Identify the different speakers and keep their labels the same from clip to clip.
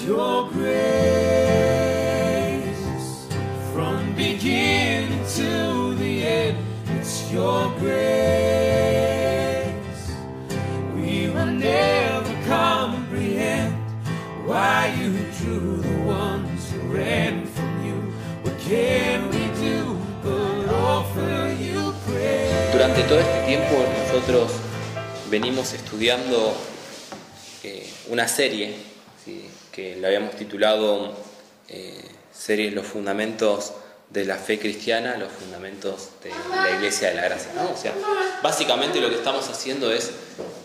Speaker 1: your grace from beginning to the end. It's your grace. We will never comprehend why you drew the ones who ran from you. What can we do but offer you praise?
Speaker 2: Durante todo este tiempo nosotros venimos estudiando una serie, ¿sí?, que la habíamos titulado serie Los fundamentos de la fe cristiana, los fundamentos de la Iglesia de la Gracia, ¿no? O sea, básicamente lo que estamos haciendo es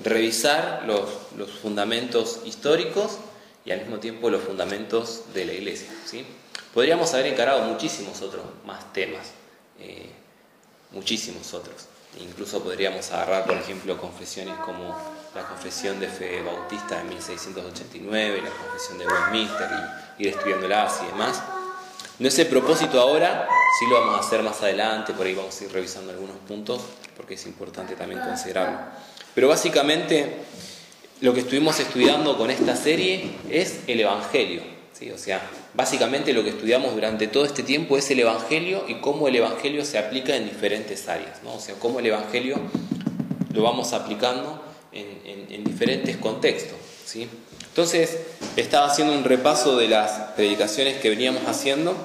Speaker 2: revisar los fundamentos históricos y al mismo tiempo los fundamentos de la Iglesia, ¿sí? Podríamos haber encarado muchísimos otros más temas, muchísimos otros. Incluso podríamos agarrar, por ejemplo, confesiones como la confesión de fe bautista de 1689, la confesión de Westminster, y ir estudiándolas y demás. No es el propósito ahora, sí lo vamos a hacer más adelante, por ahí vamos a ir revisando algunos puntos, porque es importante también considerarlo. Pero básicamente lo que estuvimos estudiando con esta serie es el Evangelio, ¿sí? O sea, básicamente lo que estudiamos durante todo este tiempo es el Evangelio y cómo el Evangelio se aplica en diferentes áreas, ¿no? O sea, cómo el Evangelio lo vamos aplicando en diferentes contextos, ¿sí? Entonces, estaba haciendo un repaso de las predicaciones que veníamos haciendo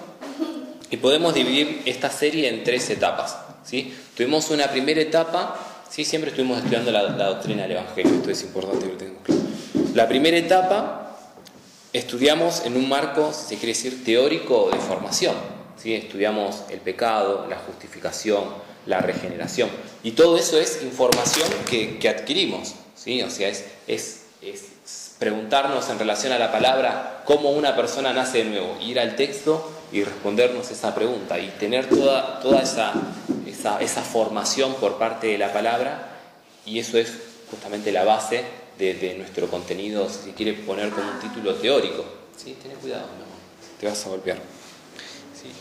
Speaker 2: y podemos dividir esta serie en 3 etapas, ¿sí? Tuvimos una primera etapa, ¿sí? Siempre estuvimos estudiando la doctrina del Evangelio, esto es importante que lo tengamos claro. La primera etapa estudiamos en un marco, si se quiere decir, teórico de formación, ¿sí? Estudiamos el pecado, la justificación, la regeneración, y todo eso es información que adquirimos, ¿sí? O sea, es preguntarnos en relación a la palabra cómo una persona nace de nuevo, ir al texto y respondernos esa pregunta y tener toda esa formación por parte de la palabra, y eso es justamente la base de nuestro contenido, si se quiere poner como un título teórico, ¿sí? Ten cuidado, mi amor, te vas a golpear, ¿sí?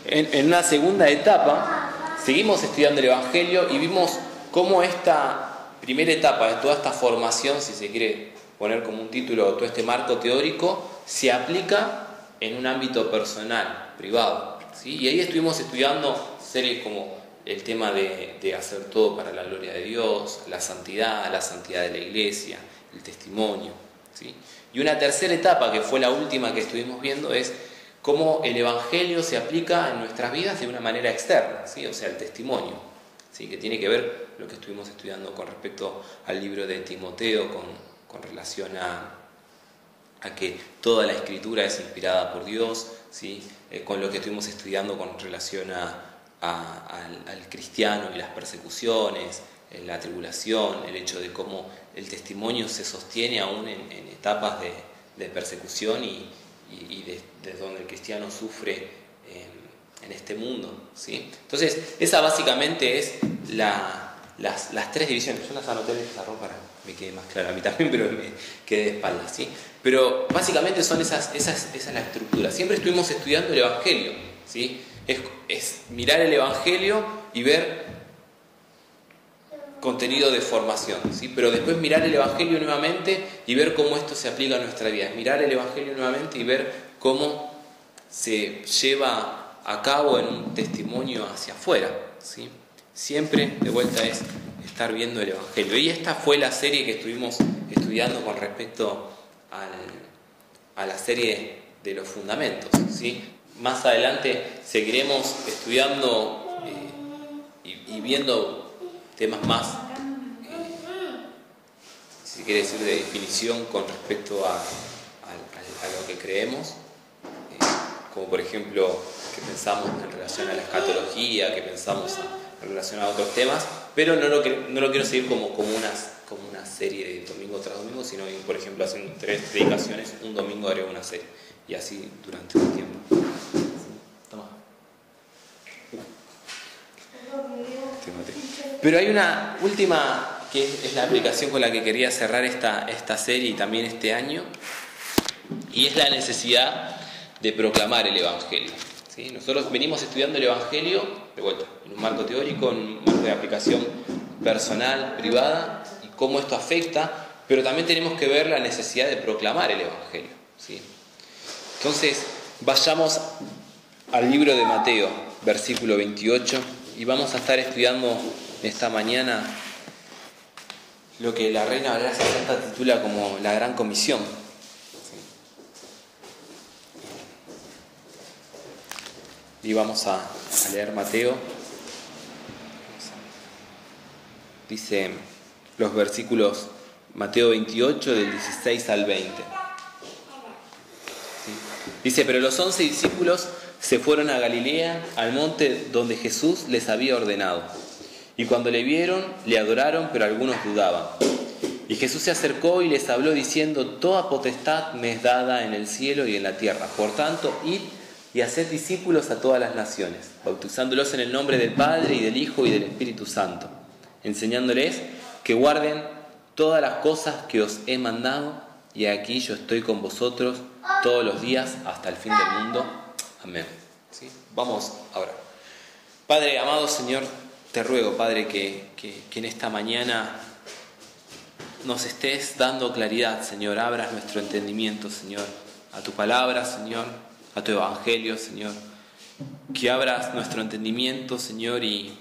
Speaker 2: En una segunda etapa seguimos estudiando el Evangelio y vimos cómo esta primera etapa de toda esta formación, si se quiere poner como un título, todo este marco teórico, se aplica en un ámbito personal, privado, ¿sí? Y ahí estuvimos estudiando series como el tema de hacer todo para la gloria de Dios, la santidad de la Iglesia, el testimonio, ¿sí? Y una tercera etapa, que fue la última que estuvimos viendo, es cómo el Evangelio se aplica en nuestras vidas de una manera externa, ¿sí? O sea, el testimonio, ¿sí? Que tiene que ver lo que estuvimos estudiando con respecto al libro de Timoteo, con relación a que toda la Escritura es inspirada por Dios, ¿sí? Con lo que estuvimos estudiando con relación al cristiano y las persecuciones, la tribulación, el hecho de cómo el testimonio se sostiene aún en etapas de persecución y de donde el cristiano sufre en este mundo, ¿sí? Entonces, esa básicamente es las 3 divisiones. Yo las anoté en esta ropa para que me quede más claro a mí también, pero me quedé de espaldas, ¿sí? Pero básicamente esa es la estructura. Siempre estuvimos estudiando el Evangelio, ¿sí? Es mirar el Evangelio y ver contenido de formación, ¿sí? Pero después mirar el Evangelio nuevamente y ver cómo esto se aplica a nuestra vida. Es mirar el Evangelio nuevamente y ver cómo se lleva a cabo en un testimonio hacia afuera, ¿sí? Siempre, de vuelta, es estar viendo el Evangelio. Y esta fue la serie que estuvimos estudiando con respecto a la serie de los fundamentos, ¿sí? Más adelante seguiremos estudiando y viendo temas más, si se quiere decir, de definición con respecto a lo que creemos, como por ejemplo, que pensamos en relación a la escatología, que pensamos en relación a otros temas, pero no lo quiero seguir como una serie de domingo tras domingo, sino que, por ejemplo, haciendo 3 predicaciones, un domingo haré una serie, y así durante un tiempo. Toma. Pero hay una última, que es la aplicación con la que quería cerrar esta serie y también este año, y es la necesidad de proclamar el Evangelio, ¿sí? Nosotros venimos estudiando el Evangelio, de vuelta, en un marco teórico, en un marco de aplicación personal, privada, y cómo esto afecta, pero también tenemos que ver la necesidad de proclamar el Evangelio, ¿sí? Entonces, vayamos al libro de Mateo, versículo 28, y vamos a estar estudiando esta mañana lo que la Reina Valera 60 titula como la Gran Comisión. Y vamos a leer Mateo. Dice los versículos Mateo 28 del 16 al 20. Dice, pero los 11 discípulos se fueron a Galilea, al monte donde Jesús les había ordenado. Y cuando le vieron, le adoraron, pero algunos dudaban. Y Jesús se acercó y les habló diciendo, toda potestad me es dada en el cielo y en la tierra. Por tanto, id y haced discípulos a todas las naciones, bautizándolos en el nombre del Padre y del Hijo y del Espíritu Santo, enseñándoles que guarden todas las cosas que os he mandado, y aquí yo estoy con vosotros todos los días hasta el fin del mundo. Amén. ¿Sí? Vamos ahora. Padre amado, Señor, te ruego, Padre, que en esta mañana nos estés dando claridad, Señor. Abras nuestro entendimiento, Señor, a tu palabra, Señor, a tu evangelio, Señor. Que abras nuestro entendimiento, Señor, y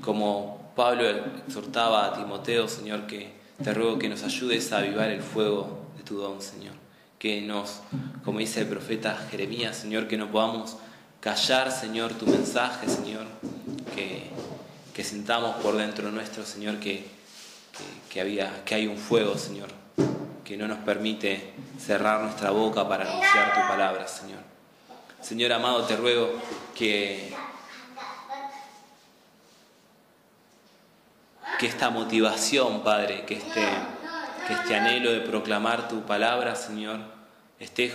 Speaker 2: como Pablo exhortaba a Timoteo, Señor, que te ruego que nos ayudes a avivar el fuego de tu don, Señor. Que nos, como dice el profeta Jeremías, Señor, que no podamos callar, Señor, tu mensaje, Señor. Que sintamos por dentro nuestro, Señor, que hay un fuego, Señor, que no nos permite cerrar nuestra boca para anunciar tu palabra, Señor. Señor amado, te ruego que esta motivación, Padre, que este anhelo de proclamar tu palabra, Señor, esté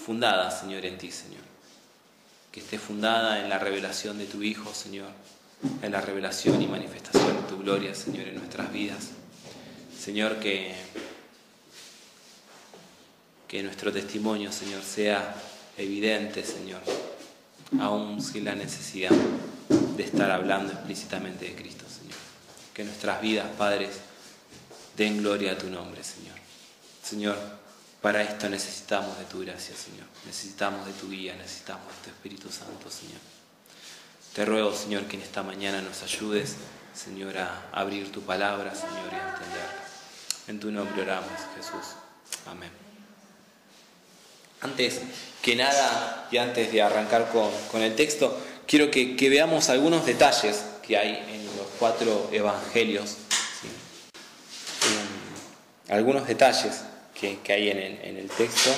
Speaker 2: fundada, Señor, en ti, Señor. Que esté fundada en la revelación de tu Hijo, Señor, en la revelación y manifestación de tu gloria, Señor, en nuestras vidas. Señor, que nuestro testimonio, Señor, sea evidente, Señor, aún sin la necesidad de estar hablando explícitamente de Cristo, Señor. Que nuestras vidas, Padres, den gloria a tu nombre, Señor. Señor, para esto necesitamos de tu gracia, Señor. Necesitamos de tu guía, necesitamos de tu Espíritu Santo, Señor. Te ruego, Señor, que en esta mañana nos ayudes, Señor, a abrir tu palabra, Señor, y a entenderla. En tu nombre oramos, Jesús. Amén. Antes que nada, y antes de arrancar con el texto, quiero que veamos algunos detalles que hay en los 4 evangelios. ¿Sí? Algunos detalles que hay en el texto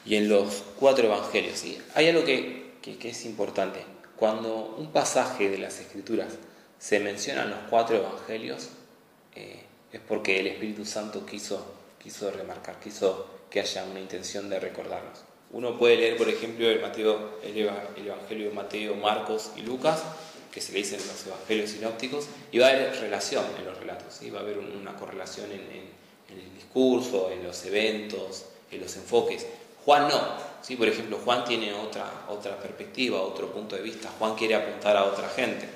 Speaker 2: y en los 4 evangelios. ¿Sí? Hay algo que es importante. Cuando un pasaje de las Escrituras se menciona en los 4 evangelios, es porque el Espíritu Santo quiso remarcar, quiso que haya una intención de recordarlos. Uno puede leer, por ejemplo, el Evangelio de Mateo, Marcos y Lucas, que se le dicen los evangelios sinópticos, y va a haber relación en los relatos, ¿sí? Va a haber una correlación en el discurso, en los eventos, en los enfoques. Juan no, ¿sí? Por ejemplo, Juan tiene otra perspectiva, otro punto de vista. Juan quiere apuntar a otra gente,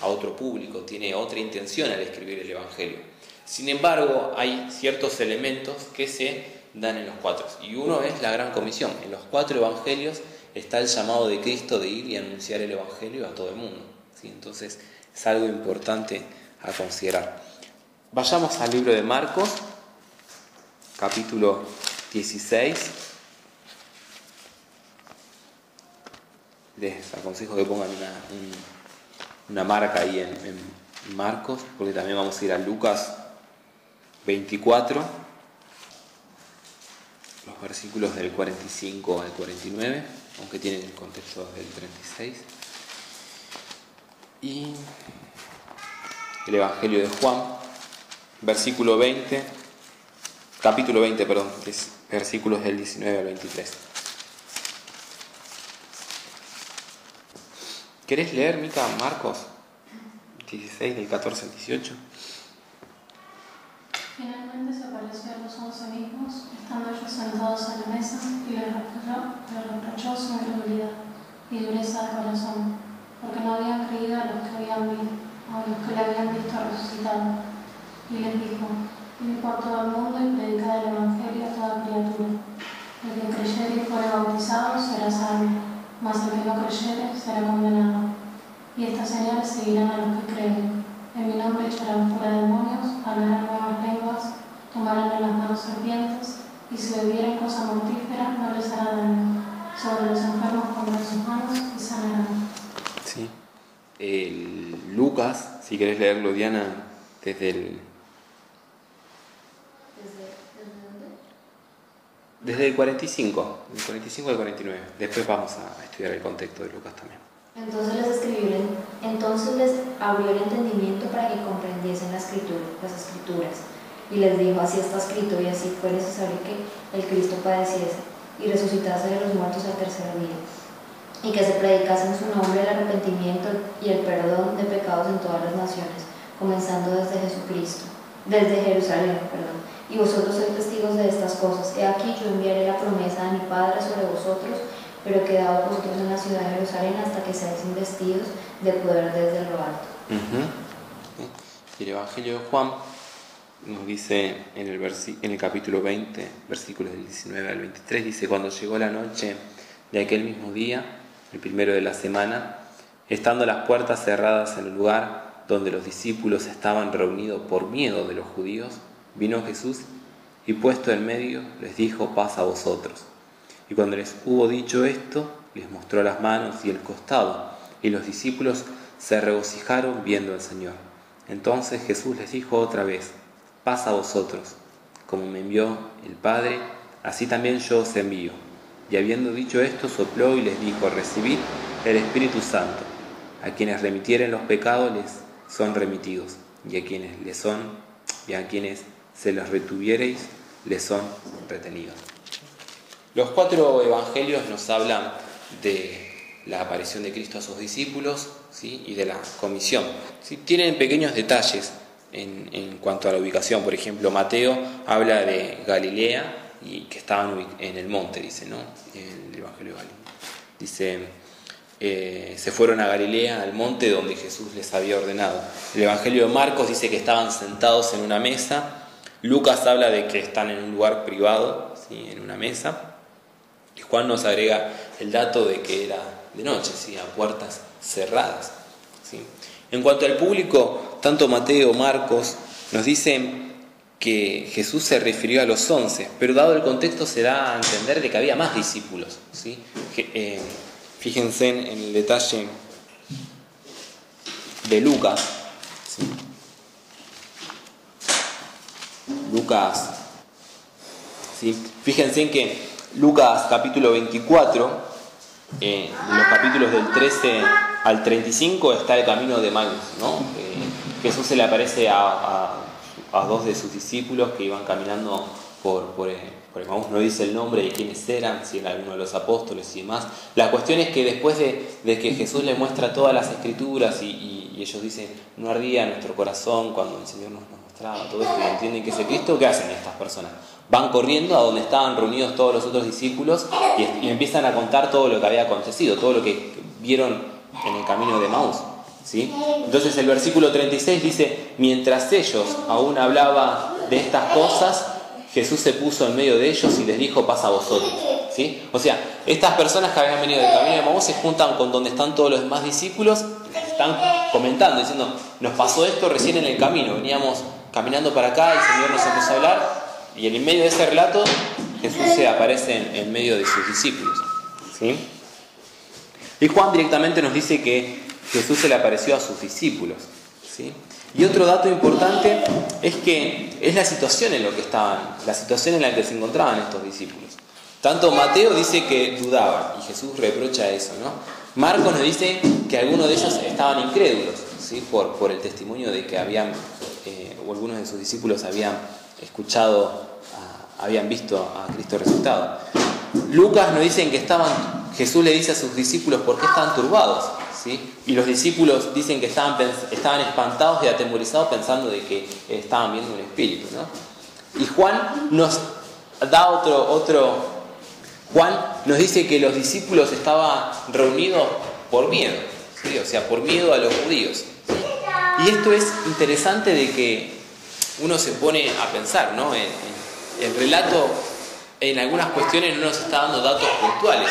Speaker 2: a otro público, tiene otra intención al escribir el Evangelio. Sin embargo, hay ciertos elementos que se dan en los 4, y uno es la Gran Comisión. En los 4 evangelios está el llamado de Cristo de ir y anunciar el Evangelio a todo el mundo, ¿sí? Entonces es algo importante a considerar. Vayamos al libro de Marcos, capítulo 16. Les aconsejo que pongan una marca ahí en Marcos, porque también vamos a ir a Lucas 24, los versículos del 45 al 49, aunque tienen el contexto del 36. Y el Evangelio de Juan, capítulo 20, versículos del 19 al 23. ¿Querés leer, Mica, Marcos 16, del 14 al 18?
Speaker 3: Finalmente se apareció a los 11 mismos, estando ellos sentados a la mesa, y les reprochó su incredulidad y dureza de corazón, porque no habían creído a los que le habían visto resucitado. Y les dijo: id por todo el mundo y predicad el Evangelio a toda criatura. El que creyere y fuere será condenado. Y estas señales seguirán a los que creen. En mi nombre echarán fuera demonios, hablarán nuevas lenguas, tomarán en las manos serpientes, y si bebieren cosa mortífera no les hará daño. Sobre los enfermos pondrán sus manos y sanarán.
Speaker 2: Sí. Lucas, si querés leerlo, Diana, desde el... Desde el 45, del 45 al 49. Después vamos a estudiar el contexto de Lucas también.
Speaker 4: Entonces les abrió el entendimiento para que comprendiesen las escrituras, y les dijo: así está escrito, y así fue necesario que el Cristo padeciese y resucitase de los muertos al tercer día, y que se predicase en su nombre el arrepentimiento y el perdón de pecados en todas las naciones, comenzando desde Jerusalén. Y vosotros sois testigos de estas cosas. He aquí, yo enviaré la promesa de mi Padre sobre vosotros, pero quedaos vosotros en la ciudad de Jerusalén hasta que seáis investidos de poder desde lo alto.
Speaker 2: Y el Evangelio de Juan nos dice en el capítulo 20, versículos del 19 al 23, dice: cuando llegó la noche de aquel mismo día, el primero de la semana, estando las puertas cerradas en el lugar donde los discípulos estaban reunidos por miedo de los judíos, vino Jesús y puesto en medio les dijo: paz a vosotros. Y cuando les hubo dicho esto, les mostró las manos y el costado, y los discípulos se regocijaron viendo al Señor. Entonces Jesús les dijo otra vez: paz a vosotros. Como me envió el Padre, así también yo os envío. Y habiendo dicho esto, sopló y les dijo: recibid el Espíritu Santo. A quienes remitieren los pecados les son remitidos, y a quienes se los retuviereis les son retenidos. Los 4 evangelios nos hablan de la aparición de Cristo a sus discípulos, ¿sí? Y de la comisión, ¿sí? Tienen pequeños detalles en cuanto a la ubicación. Por ejemplo, Mateo habla de Galilea y que estaban en el monte, dice, ¿no? En el Evangelio de Galilea. Dice, se fueron a Galilea, al monte donde Jesús les había ordenado. El Evangelio de Marcos dice que estaban sentados en una mesa. Lucas habla de que están en un lugar privado, ¿sí? En una mesa. Y Juan nos agrega el dato de que era de noche, ¿sí? A puertas cerradas, ¿sí? En cuanto al público, tanto Mateo, Marcos nos dicen que Jesús se refirió a los 11, pero dado el contexto se da a entender de que había más discípulos, ¿sí? Fíjense en el detalle de Lucas, ¿sí? Lucas, ¿sí? Fíjense en que Lucas capítulo 24, en los capítulos del 13 al 35 está el camino de Maús, ¿no? Jesús se le aparece a 2 de sus discípulos que iban caminando por el Maús. No dice el nombre de quiénes eran, si era alguno de los apóstoles y demás. La cuestión es que después de que Jesús les muestra todas las escrituras y ellos dicen: no ardía nuestro corazón cuando el Señor nos mostraba todo esto, y entienden que es el Cristo, ¿qué hacen estas personas? Van corriendo a donde estaban reunidos todos los otros discípulos y empiezan a contar todo lo que había acontecido, todo lo que vieron en el camino de Maús, ¿sí? Entonces el versículo 36 dice: mientras ellos aún hablaban de estas cosas, Jesús se puso en medio de ellos y les dijo: paz a vosotros, ¿sí? O sea, estas personas que habían venido del camino de Maús se juntan con donde están todos los demás discípulos, están comentando, diciendo: nos pasó esto recién en el camino, veníamos caminando para acá y el Señor nos empezó a hablar. Y en medio de ese relato, Jesús se aparece en medio de sus discípulos, ¿sí? Y Juan directamente nos dice que Jesús se le apareció a sus discípulos, ¿sí? Y otro dato importante es que es la situación en la que se encontraban estos discípulos. Tanto Mateo dice que dudaban, y Jesús reprocha eso, ¿no? Marcos nos dice que algunos de ellos estaban incrédulos, ¿sí? Por el testimonio de que o algunos de sus discípulos habían visto a Cristo resucitado. Lucas nos dice que Jesús le dice a sus discípulos por qué estaban turbados, ¿sí? Y los discípulos dicen que estaban espantados y atemorizados pensando de que estaban viendo un espíritu, ¿no? Y Juan nos da Juan nos dice que los discípulos estaban reunidos por miedo, ¿sí? O sea, por miedo a los judíos, ¿sí? Y esto es interesante de que uno se pone a pensar, ¿no? El relato en algunas cuestiones no nos está dando datos puntuales,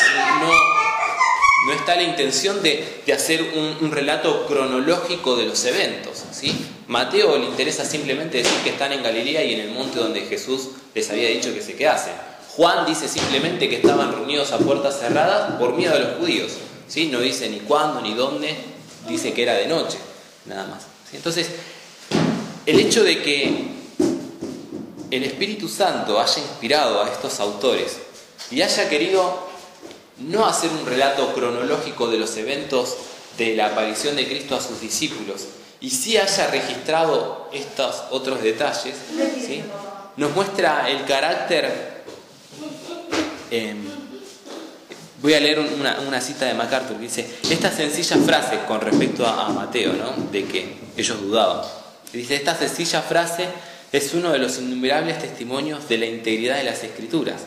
Speaker 2: no está la intención de hacer un relato cronológico de los eventos, ¿sí? Mateo le interesa simplemente decir que están en Galilea y en el monte donde Jesús les había dicho que se quedasen. Juan dice simplemente que estaban reunidos a puertas cerradas por miedo a los judíos, ¿sí? No dice ni cuándo ni dónde, dice que era de noche, nada más, ¿sí? Entonces, el hecho de que el Espíritu Santo haya inspirado a estos autores y haya querido no hacer un relato cronológico de los eventos de la aparición de Cristo a sus discípulos, y sí haya registrado estos otros detalles, ¿sí? Nos muestra el carácter. Voy a leer una cita de MacArthur que dice: esta sencilla frase con respecto a Mateo, ¿no?, de que ellos dudaban. Dice: esta sencilla frase es uno de los innumerables testimonios de la integridad de las Escrituras.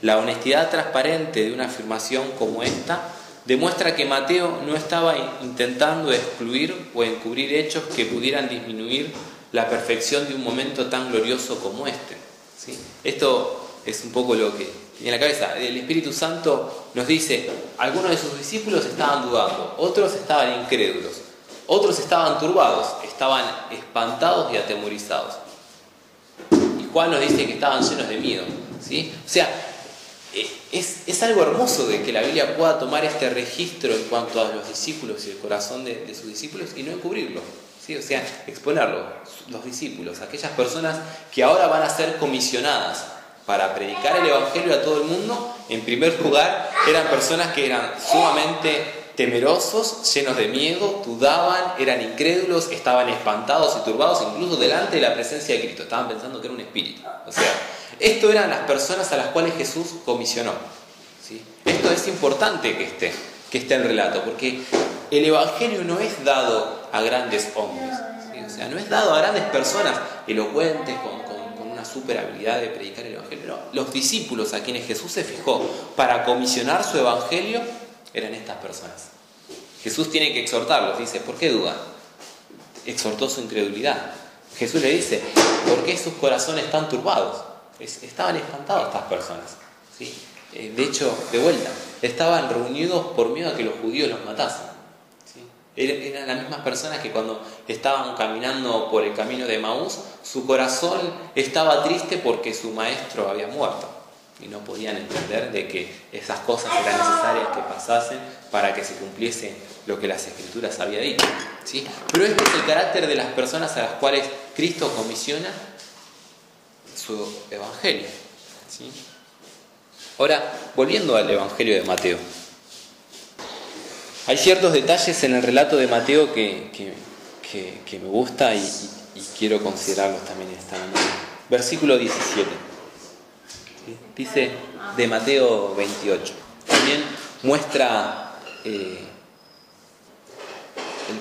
Speaker 2: La honestidad transparente de una afirmación como esta demuestra que Mateo no estaba intentando excluir o encubrir hechos que pudieran disminuir la perfección de un momento tan glorioso como este, ¿sí? Esto es un poco lo que tiene en la cabeza. El Espíritu Santo nos dice: algunos de sus discípulos estaban dudando, otros estaban incrédulos, otros estaban turbados, estaban espantados y atemorizados. Y Juan nos dice que estaban llenos de miedo, ¿sí? O sea, es algo hermoso de que la Biblia pueda tomar este registro en cuanto a los discípulos y el corazón de sus discípulos y no encubrirlo, ¿sí? O sea, exponerlo, los discípulos, aquellas personas que ahora van a ser comisionadas para predicar el Evangelio a todo el mundo. En primer lugar, eran personas que eran sumamente temerosos, llenos de miedo, dudaban, eran incrédulos, estaban espantados y turbados, incluso delante de la presencia de Cristo. Estaban pensando que era un espíritu. O sea, esto eran las personas a las cuales Jesús comisionó, ¿sí? Esto es importante que esté en relato, porque el Evangelio no es dado a grandes hombres, ¿sí? O sea, no es dado a grandes personas elocuentes con una super habilidad de predicar el Evangelio. No. Los discípulos a quienes Jesús se fijó para comisionar su Evangelio eran estas personas. Jesús tiene que exhortarlos, dice: ¿por qué dudan? Exhortó su incredulidad. Jesús le dice: ¿por qué sus corazones están turbados? Estaban espantados estas personas, ¿sí? De hecho, de vuelta, estaban reunidos por miedo a que los judíos los matasen, ¿sí? Eran las mismas personas que cuando estaban caminando por el camino de Emaús, su corazón estaba triste porque su maestro había muerto y no podían entender de que esas cosas eran necesarias que pasasen para que se cumpliese lo que las Escrituras habían dicho, ¿sí? Pero este es el carácter de las personas a las cuales Cristo comisiona su Evangelio, ¿sí? Ahora, volviendo al Evangelio de Mateo, hay ciertos detalles en el relato de Mateo que me gusta y quiero considerarlos también en esta mañana. Versículo 17, ¿sí? Dice de Mateo 28, también muestra el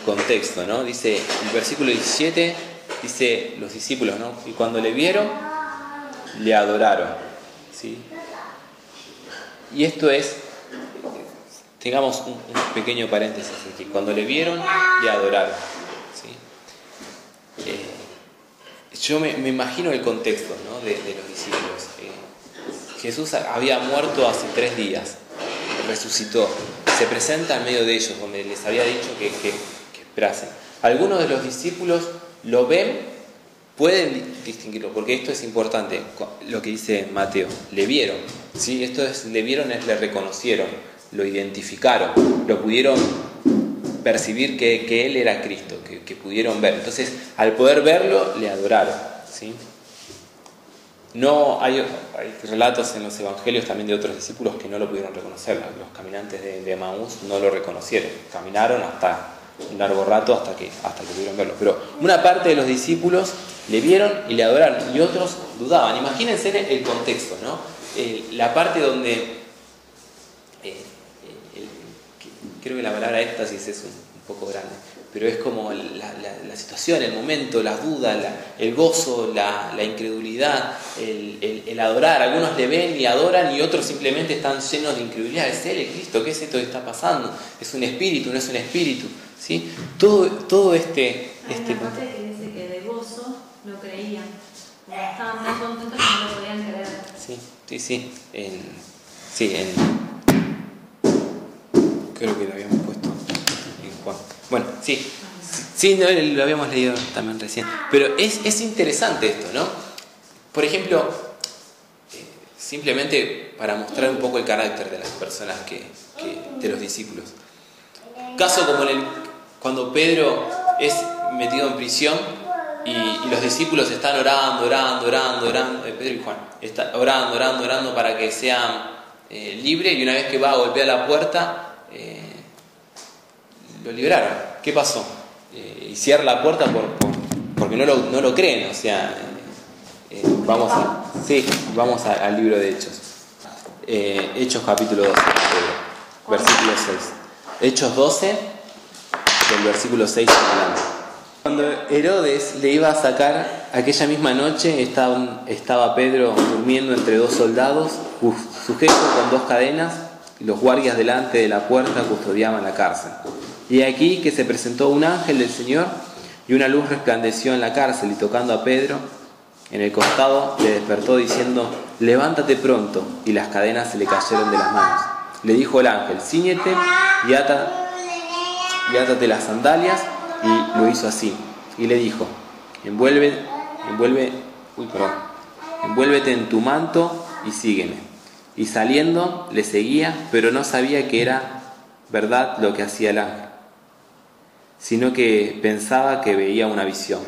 Speaker 2: contexto, ¿no? Dice el versículo 17, dice los discípulos, ¿no? Y cuando le vieron, le adoraron, ¿sí? Y esto es, tengamos un pequeño paréntesis aquí: cuando le vieron, le adoraron, ¿sí? Yo me imagino el contexto, ¿no?, de los discípulos. Jesús había muerto hace 3 días, resucitó, se presenta en medio de ellos, donde les había dicho que esperasen. Algunos de los discípulos lo ven, pueden distinguirlo, porque esto es importante, lo que dice Mateo: le vieron, ¿sí? Esto es, le vieron es le reconocieron, lo identificaron, lo pudieron percibir que Él era Cristo, que pudieron ver. Entonces, al poder verlo, le adoraron, ¿sí? No hay relatos en los evangelios también de otros discípulos que no lo pudieron reconocer. Los caminantes de Emaús no lo reconocieron, caminaron hasta un largo rato hasta que pudieron verlo. Pero una parte de los discípulos le vieron y le adoraron, y otros dudaban. Imagínense el contexto, ¿no? La parte donde creo que la palabra éxtasis es un poco grande, pero es como la situación, el momento, las dudas, el gozo, la incredulidad, el adorar. Algunos le ven y adoran, y otros simplemente están llenos de incredulidad. ¿Es Él, el Cristo? ¿Qué es esto que está pasando? ¿Es un espíritu? ¿No es un espíritu? ¿Sí? Todo este
Speaker 5: Hay una parte que dice que de gozo lo creían, porque estaban tan contentos que no lo podían creer.
Speaker 2: Creo que lo habíamos puesto en Juan. Bueno, sí. Sí, no, lo habíamos leído también recién. Pero es interesante esto, ¿no? Por ejemplo, simplemente para mostrar un poco el carácter de las personas de los discípulos. Caso como cuando Pedro es metido en prisión y los discípulos están orando, Pedro y Juan, está orando para que sean libres, y una vez que va a golpear la puerta, lo liberaron. ¿Qué pasó? Y cierra la puerta porque no lo creen. O sea, vamos al libro de Hechos. Hechos capítulo 12, versículo 6. Hechos 12, del versículo 6 en adelante. Cuando Herodes le iba a sacar, aquella misma noche estaba Pedro durmiendo entre dos soldados, sujeto con dos cadenas, y los guardias delante de la puerta custodiaban la cárcel. Y aquí que se presentó un ángel del Señor, y una luz resplandeció en la cárcel, y tocando a Pedro en el costado, le despertó diciendo: levántate pronto. Y las cadenas se le cayeron de las manos. Le dijo el ángel: cíñete y átate las sandalias. Y lo hizo así. Y le dijo: envuélvete en tu manto y sígueme. Y saliendo le seguía, pero no sabía que era verdad lo que hacía el ángel, sino que pensaba que veía una visión.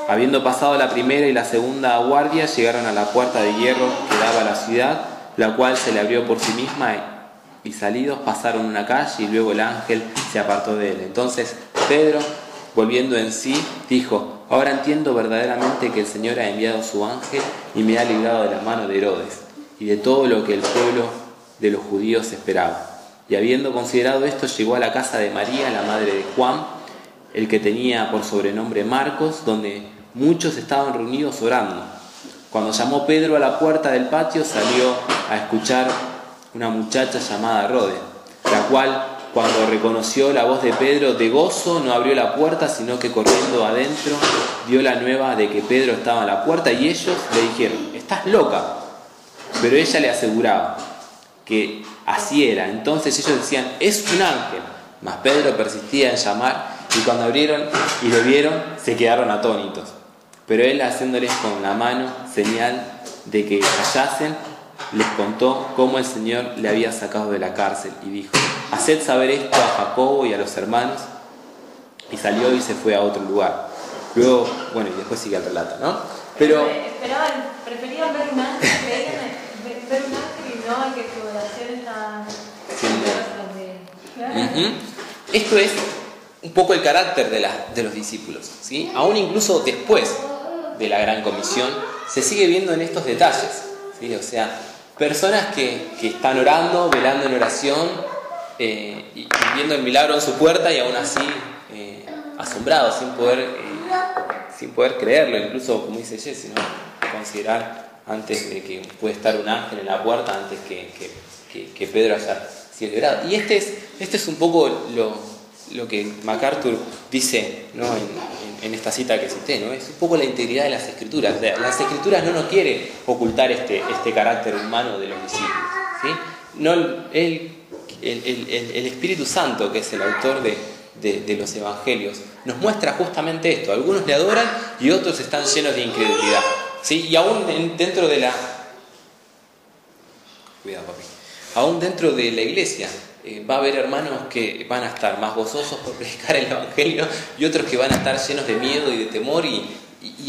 Speaker 2: Habiendo pasado la primera y la segunda guardia, llegaron a la puerta de hierro que daba a la ciudad, la cual se le abrió por sí misma, y salidos pasaron una calle, y luego el ángel se apartó de él. Entonces Pedro, volviendo en sí, dijo: ahora entiendo verdaderamente que el Señor ha enviado su ángel y me ha librado de la mano de Herodes y de todo lo que el pueblo de los judíos esperaba. Y habiendo considerado esto, llegó a la casa de María, la madre de Juan, el que tenía por sobrenombre Marcos, donde muchos estaban reunidos orando. Cuando llamó Pedro a la puerta del patio, salió a escuchar una muchacha llamada Rode, la cual, cuando reconoció la voz de Pedro, de gozo no abrió la puerta, sino que corriendo adentro dio la nueva de que Pedro estaba en la puerta, y ellos le dijeron: estás loca. Pero ella le aseguraba que así era. Entonces ellos decían: es un ángel. Mas Pedro persistía en llamar, y cuando abrieron y lo vieron, se quedaron atónitos. Pero él, haciéndoles con la mano señal de que callasen, les contó cómo el Señor le había sacado de la cárcel, y dijo: haced saber esto a Jacobo y a los hermanos. Y salió y se fue a otro lugar. Luego, bueno, y después sigue el relato, ¿no? Pero
Speaker 5: preferían ver un ángel, ver un ángel, y no que su oración está
Speaker 2: claro. Esto es un poco el carácter de los discípulos, ¿sí? Aún incluso después de la gran comisión se sigue viendo en estos detalles, ¿sí? O sea, personas que están orando, velando en oración, y viendo el milagro en su puerta, y aún así asombrados, sin poder creerlo. Incluso, como dice Jesse, ¿no? Considerar antes de que puede estar un ángel en la puerta, antes que Pedro haya sido liberado. Y este es un poco lo que MacArthur dice, ¿no? en esta cita que cité, ¿no? Es un poco la integridad de las Escrituras. Las Escrituras no nos quiere ocultar este carácter humano de los discípulos, ¿sí? No, el Espíritu Santo, que es el autor de los Evangelios, nos muestra justamente esto. Algunos le adoran y otros están llenos de incredulidad, ¿sí? Y aún dentro de la... Cuidado, papi. Aún dentro de la iglesia va a haber hermanos que van a estar más gozosos por predicar el Evangelio, y otros que van a estar llenos de miedo y de temor, y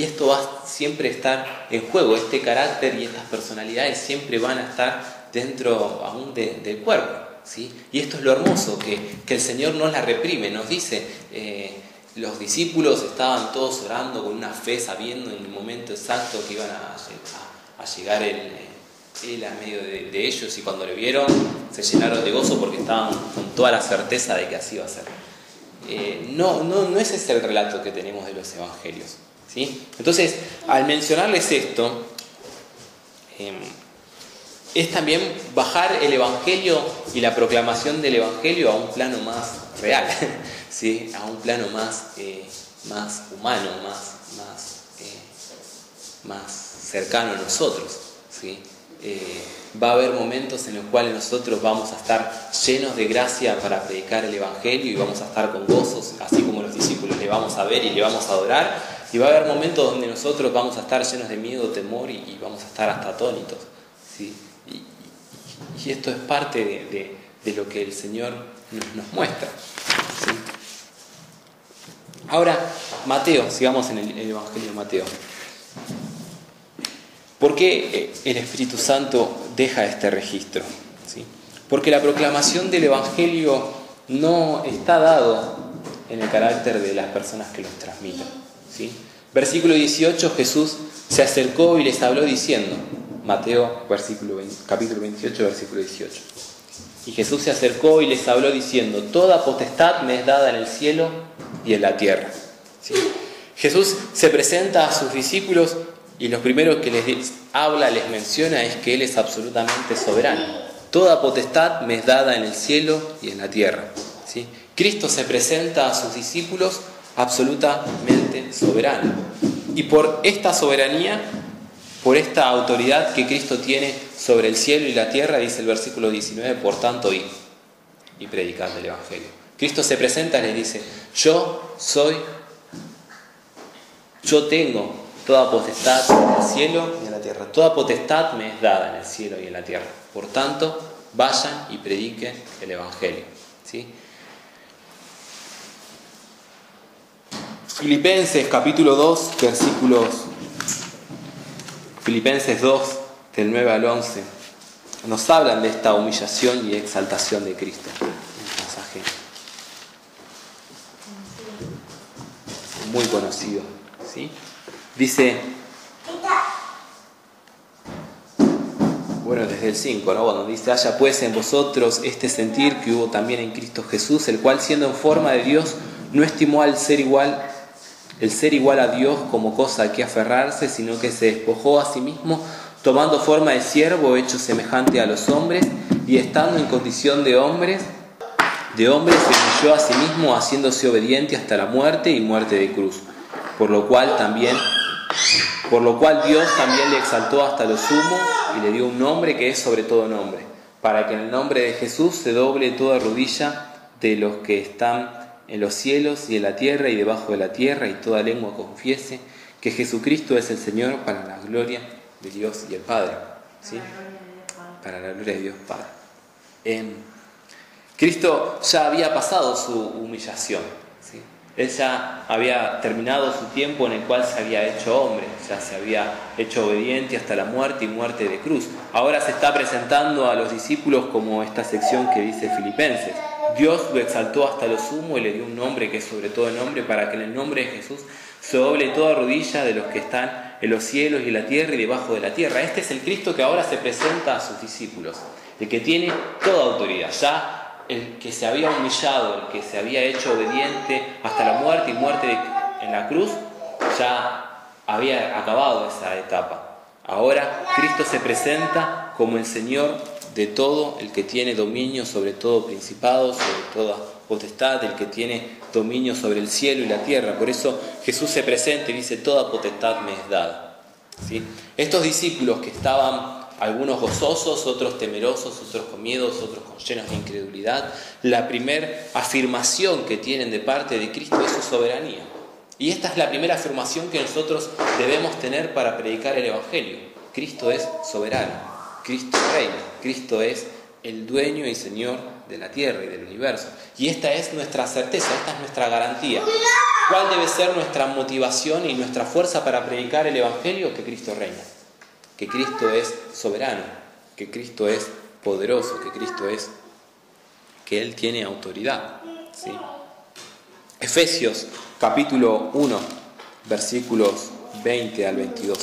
Speaker 2: esto va siempre a estar en juego. Este carácter y estas personalidades siempre van a estar dentro aún del cuerpo, ¿sí? Y esto es lo hermoso, que el Señor no la reprime. Nos dice, los discípulos estaban todos orando con una fe, sabiendo en el momento exacto que iban a llegar Él a medio de ellos, y cuando lo vieron se llenaron de gozo porque estaban con toda la certeza de que así iba a ser. No es ese el relato que tenemos de los evangelios, ¿sí? Entonces, al mencionarles esto, es también bajar el evangelio y la proclamación del evangelio a un plano más real, ¿sí? A un plano más humano, más cercano a nosotros, ¿sí? va a haber momentos en los cuales nosotros vamos a estar llenos de gracia para predicar el Evangelio y vamos a estar con gozos, así como los discípulos le vamos a ver y le vamos a adorar. Y va a haber momentos donde nosotros vamos a estar llenos de miedo, temor y vamos a estar hasta atónitos, ¿sí? Y esto es parte de lo que el Señor nos muestra, ¿sí? Ahora, Mateo, sigamos en el Evangelio de Mateo. ¿Por qué el Espíritu Santo deja este registro? ¿Sí? Porque la proclamación del Evangelio no está dado en el carácter de las personas que los transmiten, ¿sí? Versículo 18, Jesús se acercó y les habló diciendo, Mateo capítulo 28, versículo 18. Y Jesús se acercó y les habló diciendo, toda potestad me es dada en el cielo y en la tierra. ¿Sí? Jesús se presenta a sus discípulos y lo primero que les habla, les menciona, es que Él es absolutamente soberano. Toda potestad me es dada en el cielo y en la tierra. ¿Sí? Cristo se presenta a sus discípulos absolutamente soberano. Y por esta soberanía, por esta autoridad que Cristo tiene sobre el cielo y la tierra, dice el versículo 19, por tanto, id y predicad el Evangelio. Cristo se presenta y les dice, yo tengo toda potestad en el cielo y en la tierra. Toda potestad me es dada en el cielo y en la tierra. Por tanto, vayan y prediquen el Evangelio. ¿Sí? Filipenses capítulo 2, Filipenses 2, del 9 al 11, nos hablan de esta humillación y exaltación de Cristo. Un pasaje muy conocido, ¿sí? Dice, bueno, desde el 5, ¿no? Cuando dice, haya pues en vosotros este sentir que hubo también en Cristo Jesús, el cual siendo en forma de Dios, no estimó el ser igual a Dios como cosa a que aferrarse, sino que se despojó a sí mismo, tomando forma de siervo, hecho semejante a los hombres, y estando en condición de hombre, se humilló a sí mismo, haciéndose obediente hasta la muerte y muerte de cruz. Por lo cual Dios también le exaltó hasta lo sumo y le dio un nombre que es sobre todo nombre, para que en el nombre de Jesús se doble toda rodilla de los que están en los cielos y en la tierra y debajo de la tierra, y toda lengua confiese que Jesucristo es el Señor, para la gloria de Dios y el Padre. ¿Sí? Para la gloria de Dios Padre. Cristo ya había pasado su humillación, ¿sí? Él ya había terminado su tiempo en el cual se había hecho hombre, ya se había hecho obediente hasta la muerte y muerte de cruz. Ahora se está presentando a los discípulos como esta sección que dice Filipenses. Dios lo exaltó hasta lo sumo y le dio un nombre que es sobre todo nombre, para que en el nombre de Jesús se doble toda rodilla de los que están en los cielos y la tierra y debajo de la tierra. Este es el Cristo que ahora se presenta a sus discípulos, el que tiene toda autoridad, ya el que se había humillado, el que se había hecho obediente hasta la muerte y muerte en la cruz, ya había acabado esa etapa. Ahora Cristo se presenta como el Señor de todo, el que tiene dominio sobre todo principado, sobre toda potestad, el que tiene dominio sobre el cielo y la tierra. Por eso Jesús se presenta y dice, toda potestad me es dada. ¿Sí? Estos discípulos que estaban, algunos gozosos, otros temerosos, otros con miedos, otros llenos de incredulidad, la primera afirmación que tienen de parte de Cristo es su soberanía. Y esta es la primera afirmación que nosotros debemos tener para predicar el Evangelio. Cristo es soberano, Cristo reina, Cristo es el dueño y Señor de la tierra y del universo. Y esta es nuestra certeza, esta es nuestra garantía. ¿Cuál debe ser nuestra motivación y nuestra fuerza para predicar el Evangelio? Que Cristo reina, que Cristo es soberano, que Cristo es poderoso, que Él tiene autoridad. ¿Sí? Efesios capítulo 1, versículos 20 al 22.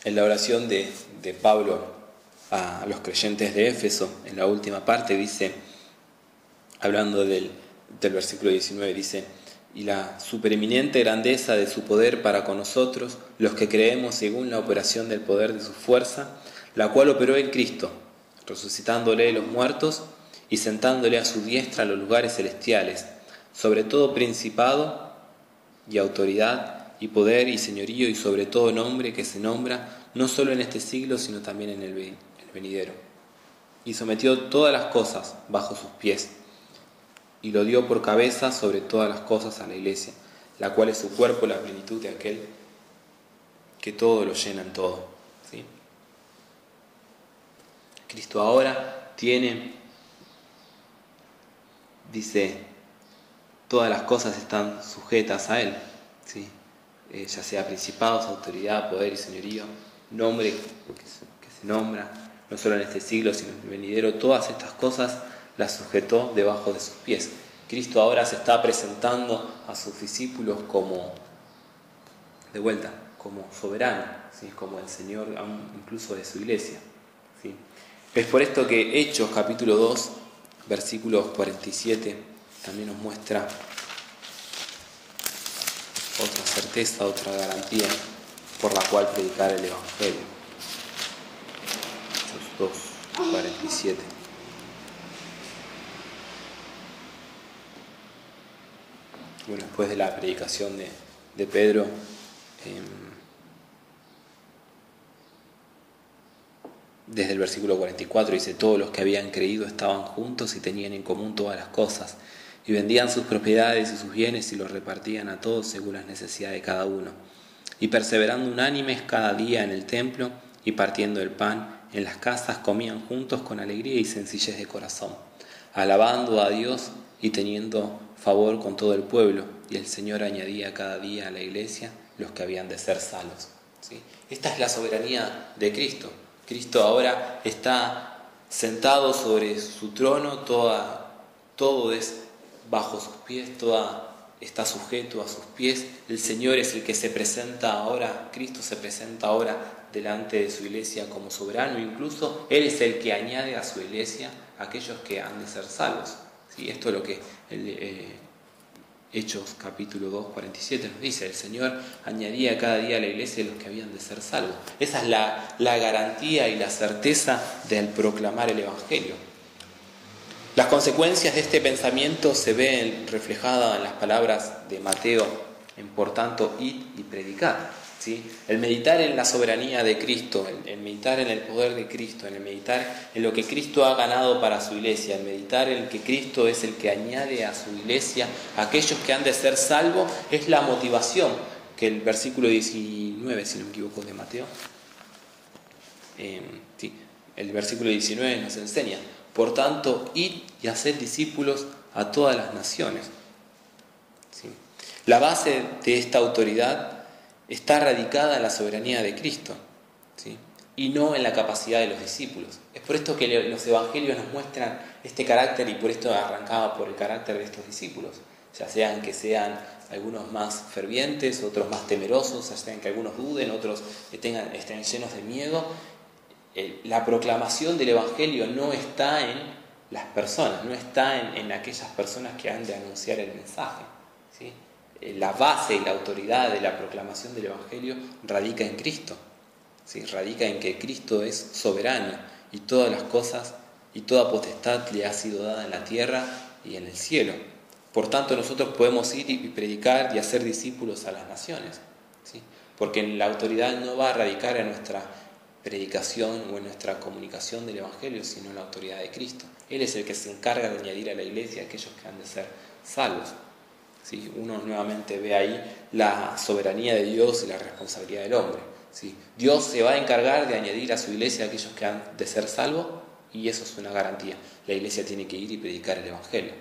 Speaker 2: En la oración de Pablo a los creyentes de Éfeso, en la última parte dice, hablando del versículo 19, dice, y la supereminente grandeza de su poder para con nosotros, los que creemos según la operación del poder de su fuerza, la cual operó en Cristo, resucitándole de los muertos y sentándole a su diestra en los lugares celestiales, sobre todo principado y autoridad y poder y señorío y sobre todo nombre que se nombra, no solo en este siglo, sino también en el venidero. Y sometió todas las cosas bajo sus pies, y lo dio por cabeza sobre todas las cosas a la iglesia, la cual es su cuerpo, la plenitud de aquel que todo lo llena en todo. ¿Sí? Cristo ahora tiene, dice, todas las cosas están sujetas a Él, ¿sí? Ya sea principados, autoridad, poder y señorío, nombre que se nombra, no solo en este siglo, sino en el venidero, todas estas cosas las sujetó debajo de sus pies. Cristo ahora se está presentando a sus discípulos como, de vuelta, como soberano, ¿sí? Como el Señor incluso de su iglesia, ¿sí? Es por esto que Hechos capítulo 2, versículos 47, también nos muestra otra certeza, otra garantía por la cual predicar el Evangelio. Hechos 2, 47. Bueno, después de la predicación de Pedro, desde el versículo 44 dice: todos los que habían creído estaban juntos y tenían en común todas las cosas, y vendían sus propiedades y sus bienes y los repartían a todos según las necesidades de cada uno. Y perseverando unánimes cada día en el templo y partiendo el pan en las casas, comían juntos con alegría y sencillez de corazón, alabando a Dios y teniendo favor con todo el pueblo. Y el Señor añadía cada día a la iglesia los que habían de ser salvos. ¿Sí? Esta es la soberanía de Cristo. Cristo ahora está sentado sobre su trono, todo es bajo sus pies, todo está sujeto a sus pies. El Señor es el que se presenta ahora, Cristo se presenta ahora delante de su iglesia como soberano. Incluso Él es el que añade a su iglesia a aquellos que han de ser salvos. ¿Sí? Esto es lo que Hechos capítulo 2, 47 nos dice: el Señor añadía cada día a la iglesia los que habían de ser salvos. Esa es la garantía y la certeza del proclamar el Evangelio. Las consecuencias de este pensamiento se ven reflejadas en las palabras de Mateo, en por tanto, id y predicad. ¿Sí? El meditar en la soberanía de Cristo, el meditar en el poder de Cristo, el meditar en lo que Cristo ha ganado para su iglesia, el meditar en que Cristo es el que añade a su iglesia a aquellos que han de ser salvos, es la motivación que el versículo 19, si no me equivoco, de Mateo, el versículo 19 nos enseña: por tanto, id y haced discípulos a todas las naciones. ¿Sí? La base de esta autoridad está radicada en la soberanía de Cristo, ¿sí? Y no en la capacidad de los discípulos. Es por esto que los evangelios nos muestran este carácter, y por esto arrancaba por el carácter de estos discípulos, ya sean que sean algunos más fervientes, otros más temerosos, ya sean que algunos duden, otros estén llenos de miedo. La proclamación del evangelio no está en las personas, no está en aquellas personas que han de anunciar el mensaje, ¿sí? La base y la autoridad de la proclamación del Evangelio radica en Cristo, ¿sí? Radica en que Cristo es soberano y todas las cosas y toda potestad le ha sido dada en la tierra y en el cielo. Por tanto, nosotros podemos ir y predicar y hacer discípulos a las naciones, ¿sí? Porque la autoridad no va a radicar en nuestra predicación o en nuestra comunicación del Evangelio, sino en la autoridad de Cristo. Él es el que se encarga de añadir a la iglesia a aquellos que han de ser salvos. ¿Sí? Uno nuevamente ve ahí la soberanía de Dios y la responsabilidad del hombre, ¿sí? Dios se va a encargar de añadir a su iglesia a aquellos que han de ser salvos, y eso es una garantía. La iglesia tiene que ir y predicar el Evangelio.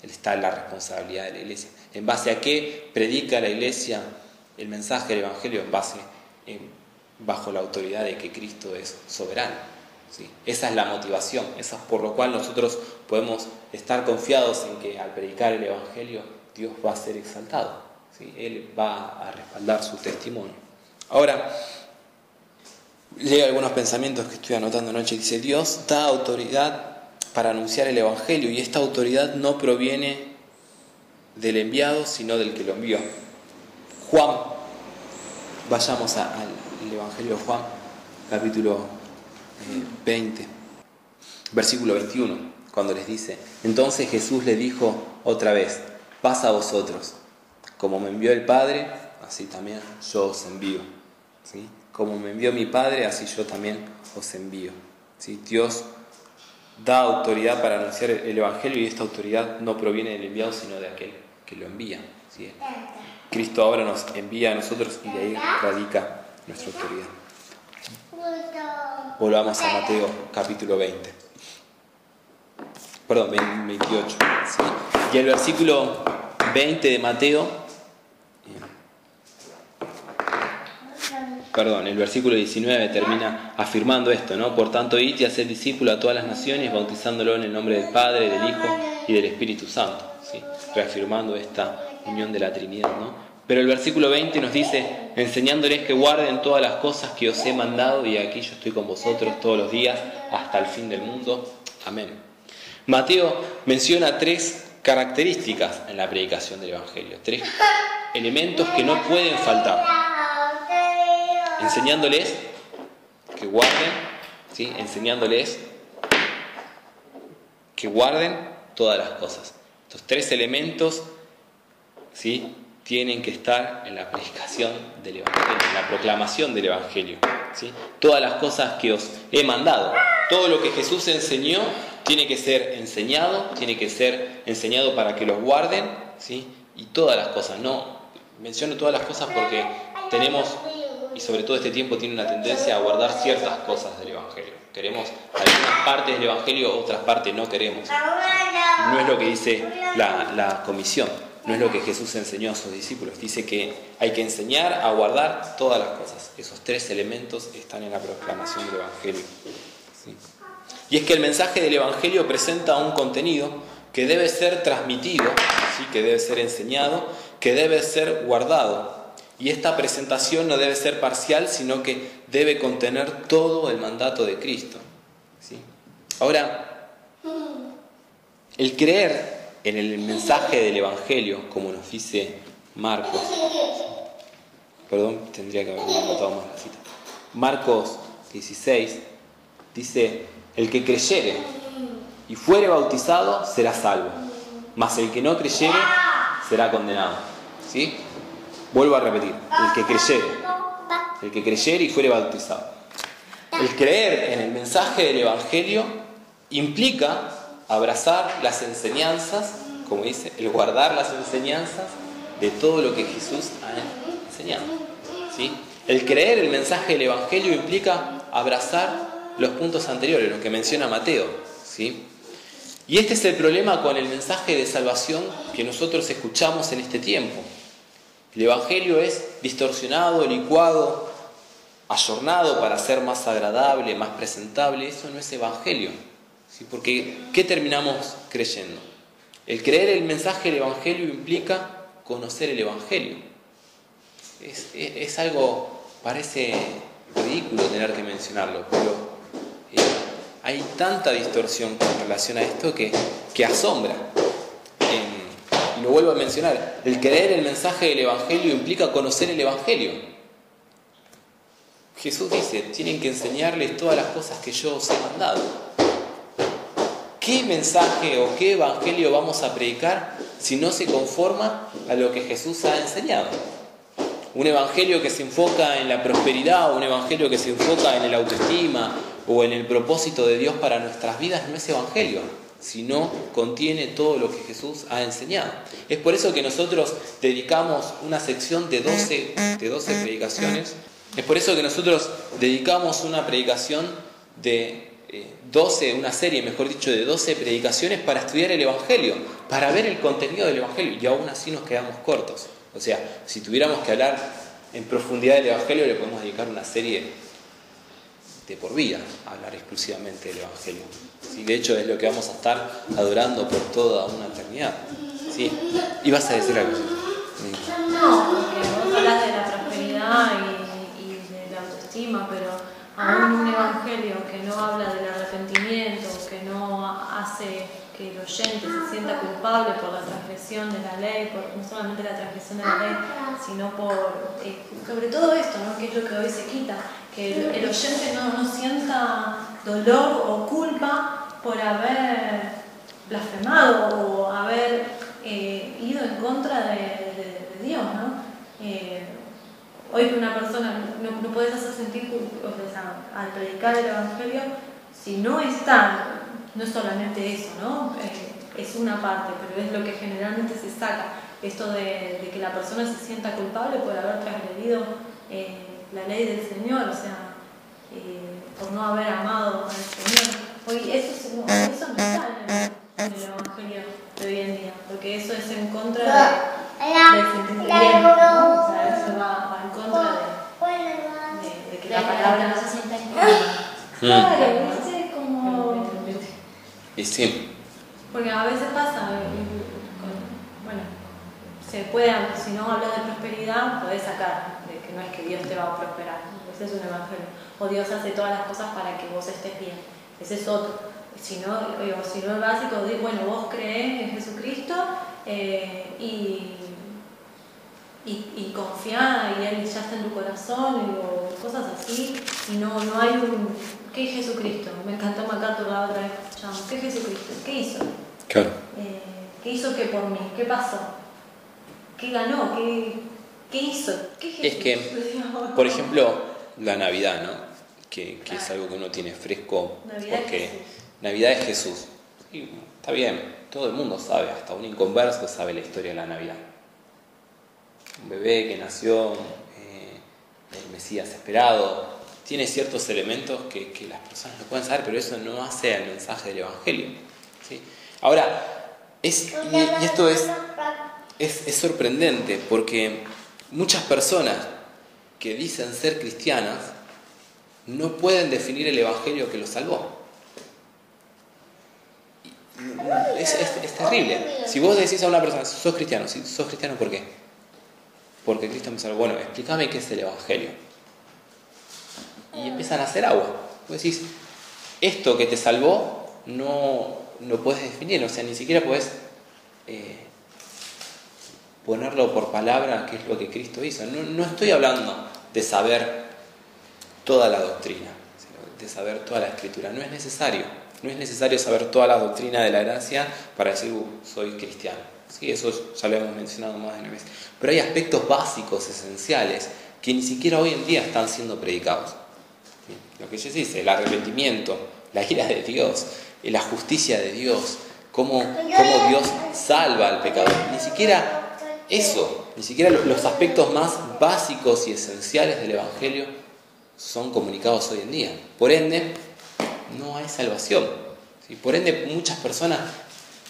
Speaker 2: Él está en la responsabilidad de la iglesia. ¿En base a qué predica la iglesia el mensaje del Evangelio? Bajo la autoridad de que Cristo es soberano, ¿sí? Esa es la motivación, esa es por lo cual nosotros podemos estar confiados en que al predicar el Evangelio Dios va a ser exaltado, ¿sí? Él va a respaldar su testimonio. Ahora, leo algunos pensamientos que estoy anotando anoche. Dice: Dios da autoridad para anunciar el Evangelio, y esta autoridad no proviene del enviado, sino del que lo envió. Juan, vayamos al Evangelio de Juan, capítulo 20, versículo 21, cuando les dice: entonces Jesús le dijo otra vez: paz a vosotros, como me envió el Padre, así también yo os envío. ¿Sí? como me envió mi Padre, así yo también os envío. ¿Sí? Dios da autoridad para anunciar el Evangelio y esta autoridad no proviene del enviado, sino de aquel que lo envía. ¿Sí? Cristo ahora nos envía a nosotros y de ahí radica nuestra autoridad. Volvamos a Mateo capítulo 20. Perdón, 28. ¿Sí? Y el versículo 20 de Mateo, el versículo 19 termina afirmando esto, ¿no? Por tanto, id y haced discípulos a todas las naciones, bautizándolo en el nombre del Padre, del Hijo y del Espíritu Santo, ¿sí? Reafirmando esta unión de la Trinidad, ¿no? Pero el versículo 20 nos dice, enseñándoles que guarden todas las cosas que os he mandado, y aquí yo estoy con vosotros todos los días hasta el fin del mundo. Amén. Mateo menciona 3 características en la predicación del Evangelio, 3 elementos que no pueden faltar. Enseñándoles que guarden, ¿sí? Enseñándoles que guarden todas las cosas. Estos 3 elementos, ¿sí? Tienen que estar en la predicación del Evangelio, en la proclamación del Evangelio, ¿sí? Todas las cosas que os he mandado, todo lo que Jesús enseñó tiene que ser enseñado para que los guarden, ¿sí? Y todas las cosas, no menciono todas las cosas porque tenemos, y sobre todo este tiempo tiene una tendencia a guardar ciertas cosas del Evangelio. Queremos algunas partes del Evangelio, otras partes no queremos. No es lo que dice la comisión, no es lo que Jesús enseñó a sus discípulos. Dice que hay que enseñar a guardar todas las cosas. Esos 3 elementos están en la proclamación del Evangelio. ¿Sí? Y es que el mensaje del Evangelio presenta un contenido que debe ser transmitido, ¿sí? Que debe ser enseñado, que debe ser guardado. Y esta presentación no debe ser parcial, sino que debe contener todo el mandato de Cristo. ¿Sí? Ahora, el creer en el mensaje del Evangelio, como nos dice Marcos, tendría que haber anotado más la cita. Marcos 16 dice, el que creyere y fuere bautizado será salvo, mas el que no creyere será condenado. ¿Sí? Vuelvo a repetir, el que creyere y fuere bautizado. El creer en el mensaje del Evangelio implica abrazar las enseñanzas, como dice, el guardar las enseñanzas de todo lo que Jesús ha enseñado. ¿Sí? El creer el mensaje del Evangelio implica abrazar los puntos anteriores, los que menciona Mateo. ¿Sí? Y este es el problema con el mensaje de salvación que nosotros escuchamos en este tiempo. El Evangelio es distorsionado, licuado, ayornado para ser más agradable, más presentable. Eso no es Evangelio. ¿Sí? Porque, ¿qué terminamos creyendo? El creer el mensaje del Evangelio implica conocer el Evangelio. Es algo, parece ridículo tener que mencionarlo, pero hay tanta distorsión con relación a esto que asombra. Y lo vuelvo a mencionar, el creer el mensaje del Evangelio implica conocer el Evangelio. Jesús dice, tienen que enseñarles todas las cosas que yo os he mandado. ¿Qué mensaje o qué Evangelio vamos a predicar si no se conforma a lo que Jesús ha enseñado? Un Evangelio que se enfoca en la prosperidad, un Evangelio que se enfoca en el autoestima o en el propósito de Dios para nuestras vidas no es Evangelio, sino contiene todo lo que Jesús ha enseñado. Es por eso que nosotros dedicamos una sección de 12 predicaciones. Es por eso que nosotros dedicamos una predicación de 12, una serie, mejor dicho, de 12 predicaciones para estudiar el Evangelio, para ver el contenido del Evangelio, y aún así nos quedamos cortos. O sea, si tuviéramos que hablar en profundidad del Evangelio, le podemos dedicar una serie de por vida a hablar exclusivamente del Evangelio. ¿Sí? De hecho, es lo que vamos a estar adorando por toda una eternidad. ¿Sí? Y vas a decir algo.
Speaker 5: No, porque vos hablas de la prosperidad y de la autoestima, pero aún un Evangelio que no habla del arrepentimiento, que no hace que el oyente se sienta culpable por la transgresión de la ley, no solamente la transgresión de la ley, sino por, sobre todo esto, ¿no? Que es lo que hoy se quita, que el oyente no sienta dolor o culpa por haber blasfemado o haber ido en contra de Dios, ¿no? hoy que una persona no puedes hacer sentir, o sea, al predicar el Evangelio, si no está, no es solamente eso, ¿no? Es una parte, pero es lo que generalmente se saca, esto de que la persona se sienta culpable por haber transgredido la ley del Señor, o sea, por no haber amado al Señor. Hoy eso no está en el Evangelio de hoy en día, porque eso es en contra del sentimiento, ¿no? O sea, eso va en contra de que la palabra
Speaker 4: no se sienta incómoda.
Speaker 5: Claro, ¿viste? Como...
Speaker 2: Y sí.
Speaker 5: Porque a veces pasa, bueno, se puede, si no hablas de prosperidad, podés sacar de que no es que Dios te va a prosperar, ese es un evangelio, o Dios hace todas las cosas para que vos estés bien, ese es otro. Si no el básico, bueno, vos creés en Jesucristo y confiá y Él ya está en tu corazón o cosas así, y no hay un... ¿Qué es Jesucristo? Me encantó MacArthur la otra vez que escuchamos. ¿Qué es Jesucristo? ¿Qué hizo?
Speaker 2: Claro.
Speaker 5: ¿Qué hizo que por mí? ¿Qué pasó? ¿Qué ganó? ¿Qué hizo? ¿Qué
Speaker 2: es que, por ejemplo, la Navidad, ¿no? Que es algo que uno tiene fresco,
Speaker 5: Navidad
Speaker 2: porque
Speaker 5: es Jesús.
Speaker 2: Navidad es Jesús. Y está bien, todo el mundo sabe, hasta un inconverso sabe la historia de la Navidad. Un bebé que nació, el Mesías esperado, tiene ciertos elementos que las personas no pueden saber, pero eso no hace al mensaje del Evangelio, ¿sí? Ahora, y esto es sorprendente, porque muchas personas que dicen ser cristianas no pueden definir el Evangelio que los salvó. Es terrible. Si vos decís a una persona, sos cristiano, ¿sí? ¿Sos cristiano por qué? Porque Cristo me salvó. Bueno, explícame qué es el Evangelio. Y empiezan a hacer agua. Vos decís, esto que te salvó no puedes definir, o sea, ni siquiera puedes ponerlo por palabra qué es lo que Cristo hizo. No estoy hablando de saber toda la doctrina, sino de saber toda la Escritura. No es necesario saber toda la doctrina de la gracia para decir, soy cristiano. Sí, eso ya lo hemos mencionado más de una vez. Pero hay aspectos básicos, esenciales, que ni siquiera hoy en día están siendo predicados. ¿Sí? Lo que se dice, el arrepentimiento, la ira de Dios, la justicia de Dios, cómo Dios salva al pecador. Ni siquiera eso, ni siquiera los aspectos más básicos y esenciales del Evangelio son comunicados hoy en día. Por ende, no hay salvación. ¿Sí? Por ende, muchas personas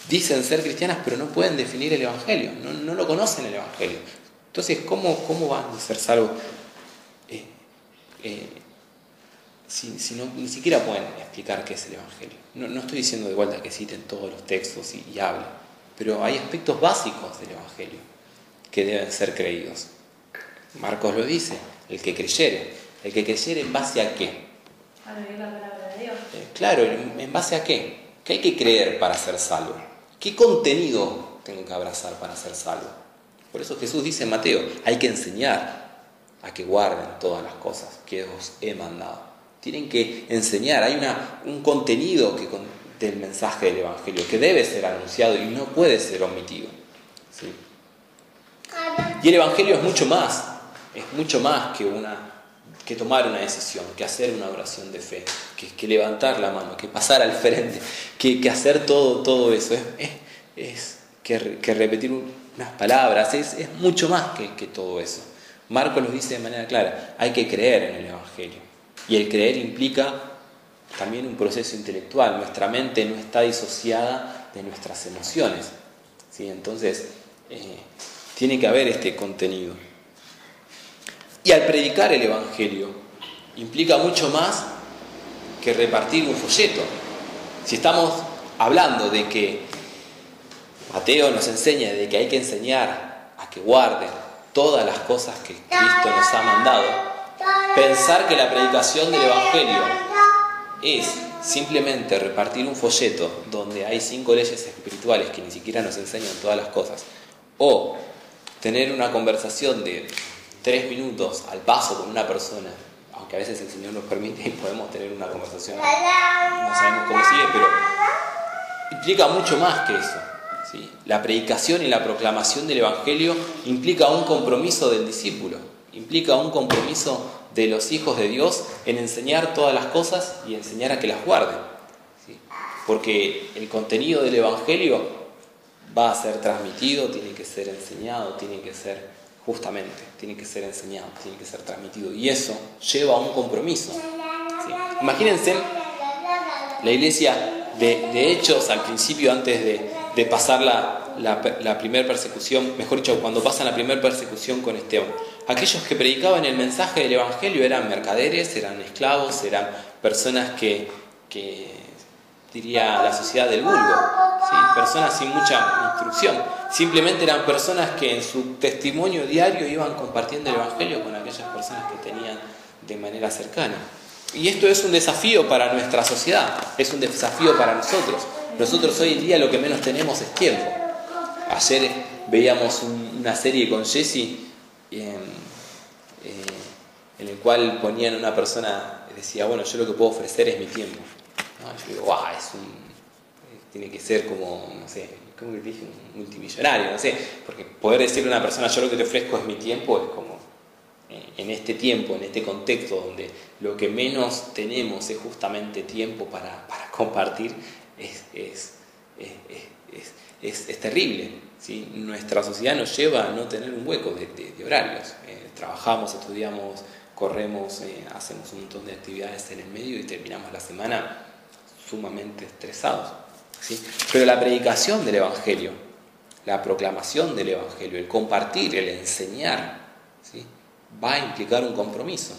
Speaker 2: dicen ser cristianas, pero no pueden definir el Evangelio, no lo conocen el Evangelio. Entonces, ¿cómo van a ser salvos si ni siquiera pueden explicar qué es el Evangelio? No estoy diciendo de vuelta que citen todos los textos y hablen, pero hay aspectos básicos del Evangelio que deben ser creídos. Marcos lo dice, el que creyere ¿en base a qué?
Speaker 5: A leer la palabra de Dios.
Speaker 2: Claro, ¿en base a qué? ¿Qué hay que creer para ser salvo? ¿Qué contenido tengo que abrazar para ser salvo? Por eso Jesús dice en Mateo, hay que enseñar a que guarden todas las cosas que os he mandado. Tienen que enseñar, hay un contenido del mensaje del Evangelio que debe ser anunciado y no puede ser omitido. ¿Sí? Y el Evangelio es mucho más que tomar una decisión, que hacer una oración de fe, que levantar la mano, que pasar al frente, que hacer todo eso. Es que repetir unas palabras, es mucho más que todo eso. Marcos lo dice de manera clara, hay que creer en el Evangelio. Y el creer implica también un proceso intelectual. Nuestra mente no está disociada de nuestras emociones, ¿sí? Entonces, tiene que haber este contenido. Y al predicar el Evangelio implica mucho más que repartir un folleto. Si estamos hablando de que Mateo nos enseña de que hay que enseñar a que guarden todas las cosas que Cristo nos ha mandado, pensar que la predicación del Evangelio es simplemente repartir un folleto donde hay 5 leyes espirituales que ni siquiera nos enseñan todas las cosas, o tener una conversación de 3 minutos al paso con una persona, aunque a veces el Señor nos permite y podemos tener una conversación, no sabemos cómo sigue, pero implica mucho más que eso, ¿sí? La predicación y la proclamación del Evangelio implica un compromiso del discípulo, implica un compromiso de los hijos de Dios en enseñar todas las cosas y enseñar a que las guarden, ¿sí? Porque el contenido del Evangelio va a ser transmitido, tiene que ser enseñado, tiene que ser enseñado, tiene que ser transmitido, y eso lleva a un compromiso, ¿sí? Imagínense la iglesia de Hechos al principio, antes de pasar la primera persecución, mejor dicho, cuando pasan la primera persecución con Esteban. Aquellos que predicaban el mensaje del Evangelio eran mercaderes, eran esclavos, eran personas que diría la sociedad del vulgo, ¿sí? Personas sin mucha instrucción. Simplemente eran personas que en su testimonio diario iban compartiendo el Evangelio con aquellas personas que tenían de manera cercana. Y esto es un desafío para nuestra sociedad, es un desafío para nosotros. Nosotros hoy en día lo que menos tenemos es tiempo. Ayer veíamos una serie con Jesse en el cual ponían una persona, decía, bueno, yo lo que puedo ofrecer es mi tiempo. ¿No? Yo digo, wow, tiene que ser como, no sé, ¿cómo que te dije? Un multimillonario, no sé, porque poder decirle a una persona, yo lo que te ofrezco es mi tiempo, es como, en este tiempo, en este contexto donde lo que menos tenemos es justamente tiempo para compartir, es terrible, ¿sí? Nuestra sociedad nos lleva a no tener un hueco de horarios. Trabajamos, estudiamos, corremos, hacemos un montón de actividades en el medio y terminamos la semana sumamente estresados, ¿sí? Pero la predicación del Evangelio, la proclamación del Evangelio, el compartir, el enseñar, ¿sí? Va a implicar un compromiso,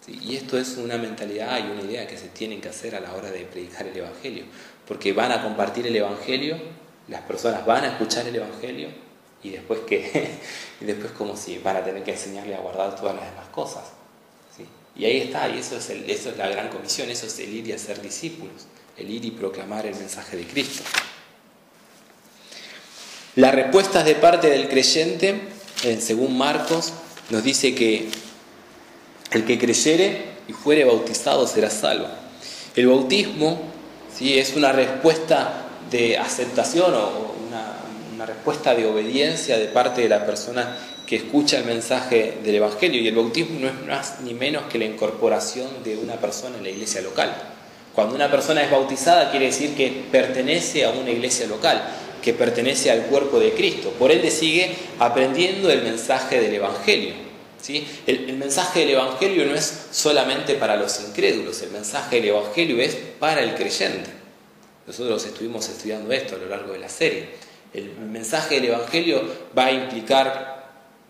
Speaker 2: ¿sí? Y esto es una mentalidad y una idea que se tienen que hacer a la hora de predicar el Evangelio, porque van a compartir el Evangelio, las personas van a escuchar el Evangelio y después como si van a tener que enseñarle a guardar todas las demás cosas, ¿sí? Y ahí está, y eso es la gran comisión, eso es el ir y hacer discípulos, el ir y proclamar el mensaje de Cristo. Las respuestas de parte del creyente, según Marcos, nos dice que el que creyere y fuere bautizado será salvo. El bautismo, ¿sí? Es una respuesta de aceptación o una respuesta de obediencia de parte de la persona que escucha el mensaje del Evangelio, y el bautismo no es más ni menos que la incorporación de una persona en la iglesia local. Cuando una persona es bautizada quiere decir que pertenece a una iglesia local, que pertenece al cuerpo de Cristo, por ende sigue aprendiendo el mensaje del Evangelio, ¿sí? El mensaje del Evangelio no es solamente para los incrédulos, el mensaje del Evangelio es para el creyente. Nosotros estuvimos estudiando esto a lo largo de la serie. El mensaje del Evangelio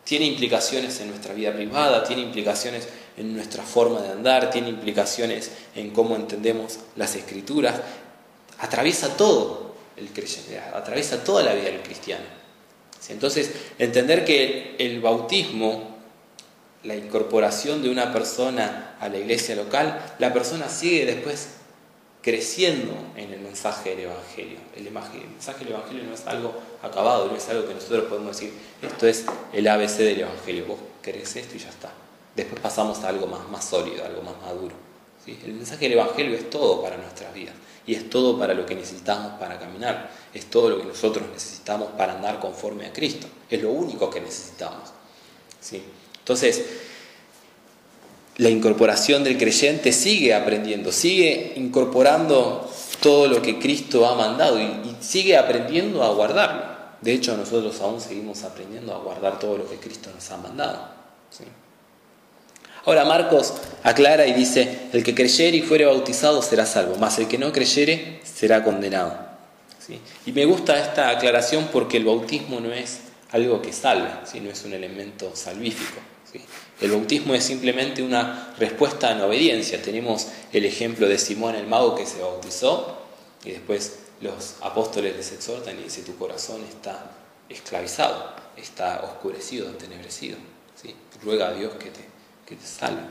Speaker 2: tiene implicaciones en nuestra vida privada, tiene implicaciones en nuestra forma de andar, tiene implicaciones en cómo entendemos las Escrituras, atraviesa todo el creyente, atraviesa toda la vida del cristiano. Entonces, entender que el bautismo, la incorporación de una persona a la iglesia local, la persona sigue después creciendo en el mensaje del Evangelio. El mensaje del Evangelio no es algo acabado, no es algo que nosotros podemos decir, esto es el ABC del Evangelio, vos querés esto y ya está. Después pasamos a algo más sólido, algo más maduro, ¿sí? El mensaje del Evangelio es todo para nuestras vidas y es todo para lo que necesitamos para caminar, es todo lo que nosotros necesitamos para andar conforme a Cristo, es lo único que necesitamos, ¿sí? Entonces, la incorporación del creyente sigue aprendiendo, sigue incorporando todo lo que Cristo ha mandado y sigue aprendiendo a guardarlo. De hecho, nosotros aún seguimos aprendiendo a guardar todo lo que Cristo nos ha mandado, ¿sí? Ahora Marcos aclara y dice, el que creyere y fuere bautizado será salvo, mas el que no creyere será condenado, ¿sí? Y me gusta esta aclaración porque el bautismo no es algo que salve, ¿sí? No es un elemento salvífico, ¿sí? El bautismo es simplemente una respuesta en obediencia. Tenemos el ejemplo de Simón el mago que se bautizó y después los apóstoles les exhortan y dice, tu corazón está esclavizado, está oscurecido, entenebrecido, ¿sí? Ruega a Dios que te salve,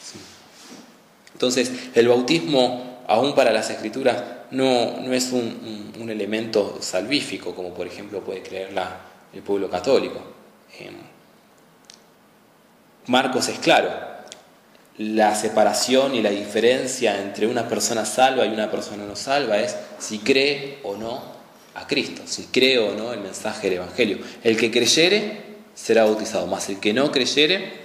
Speaker 2: ¿sí? Entonces el bautismo, aún para las Escrituras, no es un elemento salvífico como por ejemplo puede creer el pueblo católico. Marcos es claro, la separación y la diferencia entre una persona salva y una persona no salva es si cree o no a Cristo, si cree o no el mensaje del Evangelio. El que creyere será bautizado, mas el que no creyere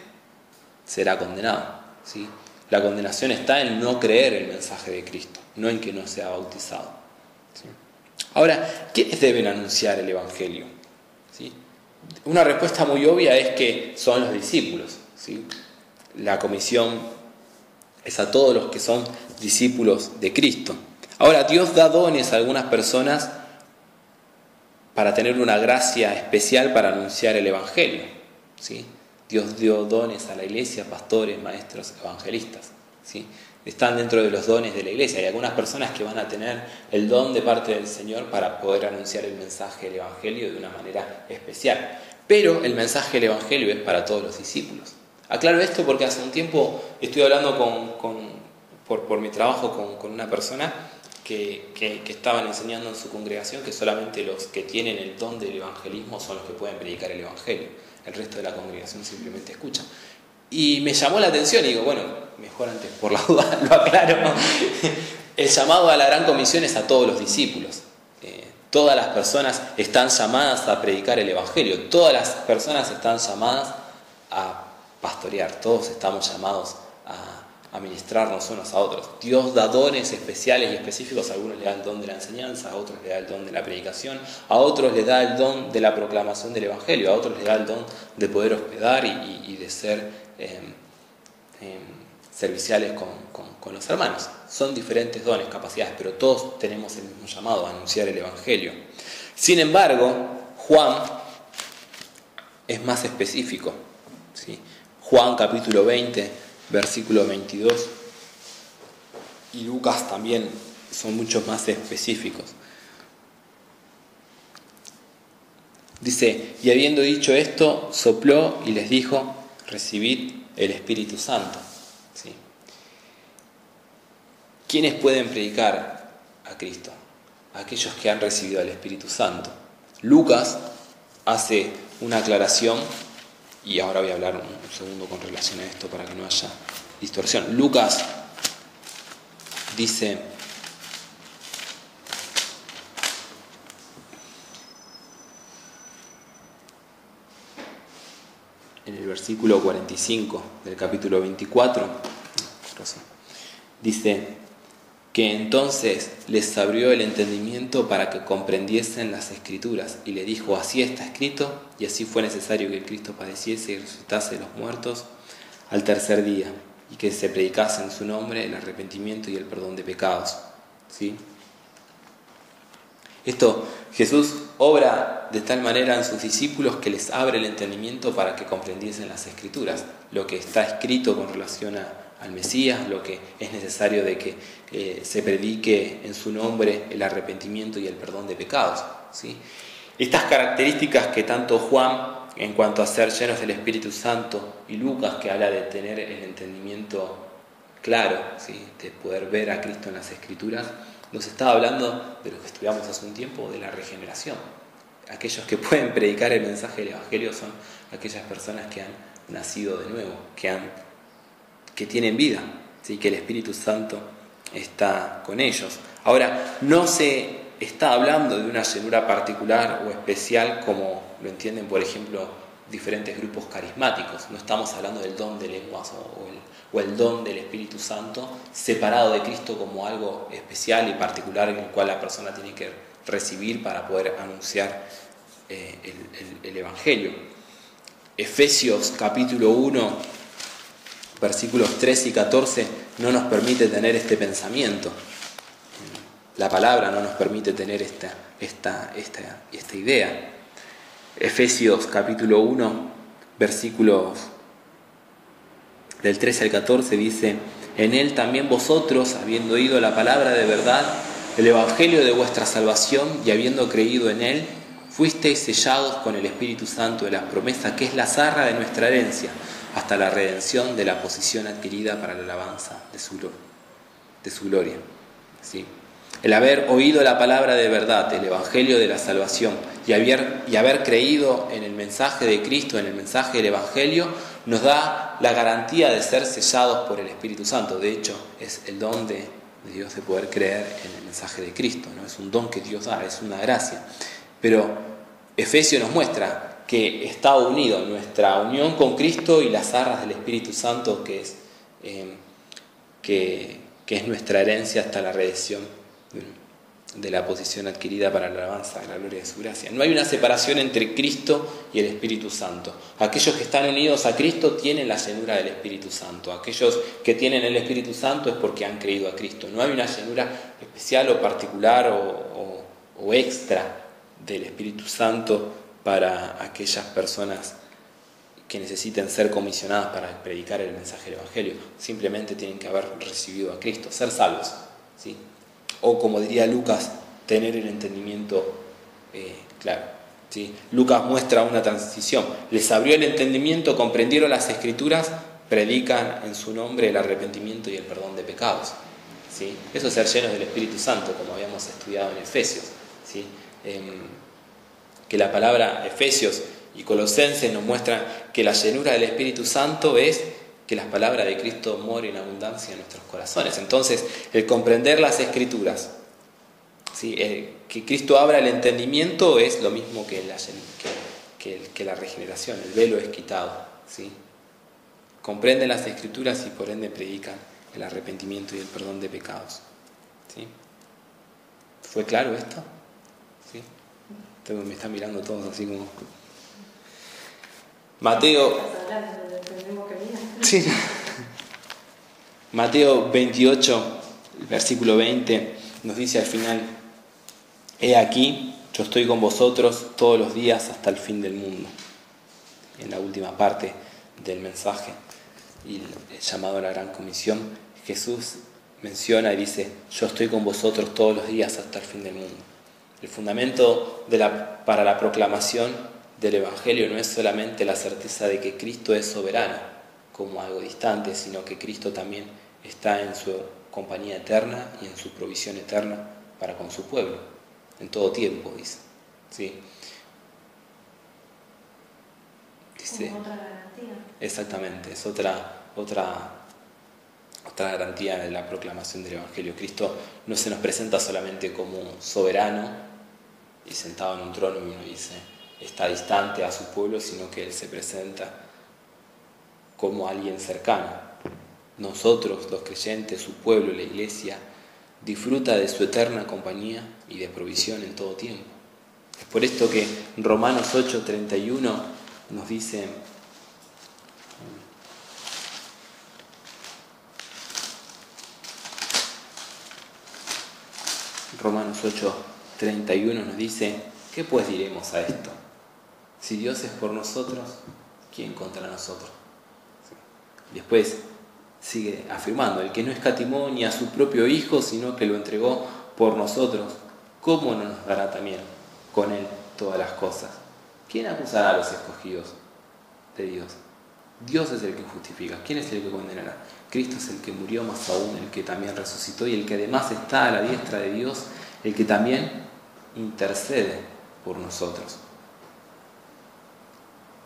Speaker 2: será condenado, ¿sí? La condenación está en no creer el mensaje de Cristo, no en que no sea bautizado, ¿sí? Ahora, ¿quiénes deben anunciar el Evangelio? ¿Sí? Una respuesta muy obvia es que son los discípulos, ¿sí? La comisión es a todos los que son discípulos de Cristo. Ahora, Dios da dones a algunas personas para tener una gracia especial para anunciar el Evangelio, ¿sí? Dios dio dones a la iglesia, pastores, maestros, evangelistas, ¿sí? Están dentro de los dones de la iglesia. Hay algunas personas que van a tener el don de parte del Señor para poder anunciar el mensaje del Evangelio de una manera especial. Pero el mensaje del Evangelio es para todos los discípulos. Aclaro esto porque hace un tiempo estoy hablando por mi trabajo con una persona que estaban enseñando en su congregación que solamente los que tienen el don del evangelismo son los que pueden predicar el Evangelio. El resto de la congregación simplemente escucha. Y me llamó la atención y digo, bueno, mejor antes por la duda lo aclaro. El llamado a la gran comisión es a todos los discípulos. Todas las personas están llamadas a predicar el Evangelio. Todas las personas están llamadas a pastorear. Todos estamos llamados a ministrarnos unos a otros. Dios da dones especiales y específicos. A algunos le da el don de la enseñanza, a otros le da el don de la predicación, a otros le da el don de la proclamación del Evangelio, a otros le da el don de poder hospedar y de ser serviciales con los hermanos. Son diferentes dones, capacidades, pero todos tenemos el mismo llamado a anunciar el Evangelio. Sin embargo, Juan es más específico, ¿sí? Juan capítulo 20, versículo 22, y Lucas también son mucho más específicos. Dice, y habiendo dicho esto, sopló y les dijo, recibid el Espíritu Santo. ¿Sí? ¿Quiénes pueden predicar a Cristo? Aquellos que han recibido al Espíritu Santo. Lucas hace una aclaración, y ahora voy a hablar un segundo con relación a esto para que no haya distorsión. Lucas dice, en el versículo 45 del capítulo 24, dice que entonces les abrió el entendimiento para que comprendiesen las Escrituras, y le dijo, así está escrito, y así fue necesario que el Cristo padeciese y resucitase de los muertos al tercer día, y que se predicase en su nombre el arrepentimiento y el perdón de pecados. ¿Sí? Esto Jesús obra de tal manera en sus discípulos que les abre el entendimiento para que comprendiesen las Escrituras, lo que está escrito con relación al Mesías, lo que es necesario de que se predique en su nombre el arrepentimiento y el perdón de pecados, ¿sí? Estas características que tanto Juan, en cuanto a ser llenos del Espíritu Santo, y Lucas, que habla de tener el entendimiento claro, ¿sí? De poder ver a Cristo en las Escrituras, nos estaba hablando de lo que estudiamos hace un tiempo, de la regeneración. Aquellos que pueden predicar el mensaje del Evangelio son aquellas personas que han nacido de nuevo, que tienen vida, ¿sí? Que el Espíritu Santo está con ellos. Ahora, no se está hablando de una llenura particular o especial como lo entienden, por ejemplo, diferentes grupos carismáticos. No estamos hablando del don de lenguas o el don del Espíritu Santo separado de Cristo como algo especial y particular en el cual la persona tiene que recibir para poder anunciar el Evangelio. Efesios capítulo 1, versículos 13 y 14 no nos permite tener este pensamiento. La palabra no nos permite tener esta idea. Efesios capítulo 1, versículos del 13 al 14 dice, en él también vosotros, habiendo oído la palabra de verdad, el evangelio de vuestra salvación, y habiendo creído en él, fuisteis sellados con el Espíritu Santo de la promesa, que es la zarra de nuestra herencia, hasta la redención de la posición adquirida para la alabanza de su gloria. ¿Sí? El haber oído la palabra de verdad, el evangelio de la salvación, y haber creído en el mensaje de Cristo, en el mensaje del evangelio, nos da la garantía de ser sellados por el Espíritu Santo. De hecho, es el don de Dios de poder creer en el mensaje de Cristo, ¿no? Es un don que Dios da, es una gracia. Pero Efesios nos muestra que está unido, nuestra unión con Cristo y las arras del Espíritu Santo, que es nuestra herencia hasta la redención de la posición adquirida para la alabanza de la gloria de su gracia. No hay una separación entre Cristo y el Espíritu Santo. Aquellos que están unidos a Cristo tienen la llenura del Espíritu Santo. Aquellos que tienen el Espíritu Santo es porque han creído a Cristo. No hay una llenura especial o particular o extra del Espíritu Santo para aquellas personas que necesiten ser comisionadas para predicar el mensaje del Evangelio. Simplemente tienen que haber recibido a Cristo, ser salvos, ¿sí? O como diría Lucas, tener el entendimiento claro, ¿sí? Lucas muestra una transición. Les abrió el entendimiento, comprendieron las Escrituras, predican en su nombre el arrepentimiento y el perdón de pecados, ¿sí? Eso es ser llenos del Espíritu Santo, como habíamos estudiado en Efesios, ¿sí? Que la palabra Efesios y Colosenses nos muestran que la llenura del Espíritu Santo es que las palabras de Cristo moren en abundancia en nuestros corazones. Entonces, el comprender las Escrituras, ¿sí? Que Cristo abra el entendimiento es lo mismo que la regeneración, el velo es quitado, ¿sí? Comprenden las Escrituras y por ende predican el arrepentimiento y el perdón de pecados, ¿sí? ¿Fue claro esto? ¿Sí? Me están mirando todos así como... Mateo... Sí. Mateo 28, versículo 20, nos dice al final: He aquí, yo estoy con vosotros todos los días hasta el fin del mundo. En la última parte del mensaje y el llamado a la gran comisión, Jesús menciona y dice: yo estoy con vosotros todos los días hasta el fin del mundo. El fundamento para la proclamación del Evangelio no es solamente la certeza de que Cristo es soberano como algo distante, sino que Cristo también está en su compañía eterna y en su provisión eterna para con su pueblo, en todo tiempo, dice. ¿Sí?
Speaker 5: Como otra garantía.
Speaker 2: Exactamente, es otra garantía de la proclamación del Evangelio. Cristo no se nos presenta solamente como soberano y sentado en un trono y uno dice está distante a su pueblo, sino que Él se presenta como alguien cercano. Nosotros, los creyentes, su pueblo, la iglesia, disfruta de su eterna compañía y de provisión en todo tiempo. Es por esto que Romanos 8:31 nos dice: Romanos 8:31 nos dice: ¿qué pues diremos a esto? Si Dios es por nosotros, ¿quién contra nosotros? Después sigue afirmando: el que no escatimó ni a su propio Hijo, sino que lo entregó por nosotros, ¿cómo no nos dará también con Él todas las cosas? ¿Quién acusará a los escogidos de Dios? Dios es el que justifica. ¿Quién es el que condenará? Cristo es el que murió, más aún el que también resucitó y el que además está a la diestra de Dios, el que también intercede por nosotros.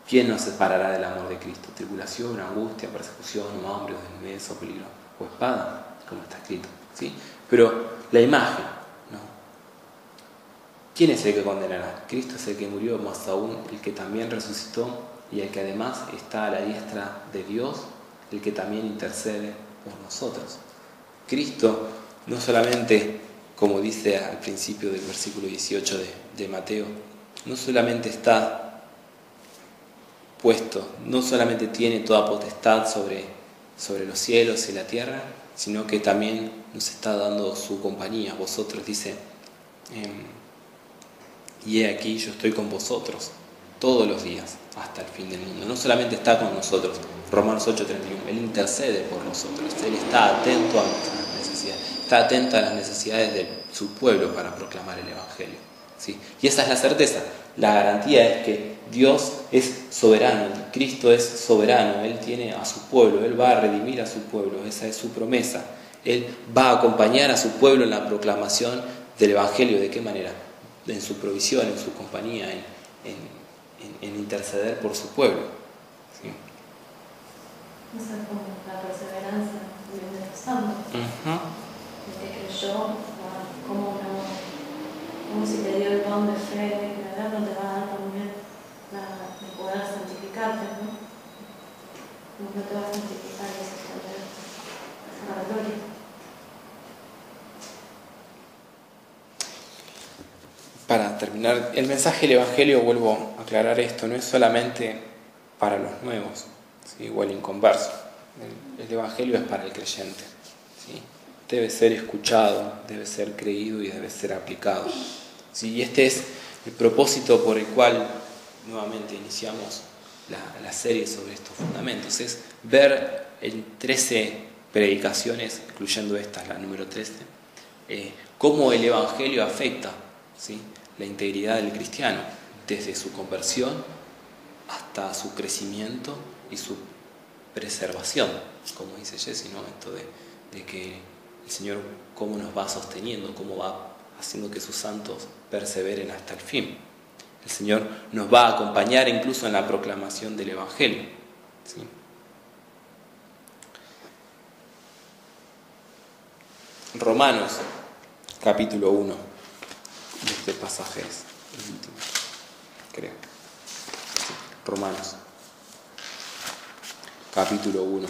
Speaker 2: ¿Quién nos separará del amor de Cristo? ¿Tribulación, angustia, persecución, o hambre, o desnudez, o peligro, o espada? Como está escrito, ¿sí? Pero la imagen, ¿no? ¿Quién es el que condenará? Cristo es el que murió, más aún el que también resucitó y el que además está a la diestra de Dios, el que también intercede por nosotros. Cristo no solamente, como dice al principio del versículo 18 de Mateo, no solamente está puesto, no solamente tiene toda potestad sobre los cielos y la tierra, sino que también nos está dando su compañía. Vosotros, dice, y he aquí yo estoy con vosotros todos los días hasta el fin del mundo. No solamente está con nosotros, Romanos 8:31, Él intercede por nosotros, Él está atento a nuestras necesidades, está atento a las necesidades de su pueblo para proclamar el Evangelio, ¿sí? Y esa es la certeza, la garantía es que Dios es soberano, Cristo es soberano, Él tiene a su pueblo, Él va a redimir a su pueblo, esa es su promesa. Él va a acompañar a su pueblo en la proclamación del Evangelio. ¿De qué manera? En su provisión, en su compañía, en interceder por su pueblo. ¿Sí?
Speaker 5: Esa es como la perseverancia de los santos. El que creyó, como si te dio el don de fe, de creer, no te va a dar también de poder santificarte, ¿no? No te vas a santificar y eso es la gloria.
Speaker 2: Para terminar, el mensaje del Evangelio, vuelvo a aclarar esto, no es solamente para los nuevos, ¿sí? O el inconverso. El Evangelio es para el creyente, ¿sí? Debe ser escuchado, debe ser creído y debe ser aplicado, ¿sí? Y este es el propósito por el cual nuevamente iniciamos la serie sobre estos fundamentos, es ver en 13 predicaciones, incluyendo esta, la número 13, cómo el Evangelio afecta, ¿sí?, la integridad del cristiano, desde su conversión hasta su crecimiento y su preservación, como dice Jesse, ¿no? Esto de que el Señor cómo nos va sosteniendo, cómo va haciendo que sus santos perseveren hasta el fin. El Señor nos va a acompañar incluso en la proclamación del Evangelio, ¿sí? Romanos, capítulo 1. Este pasaje es el último, creo. Sí. Romanos, capítulo 1,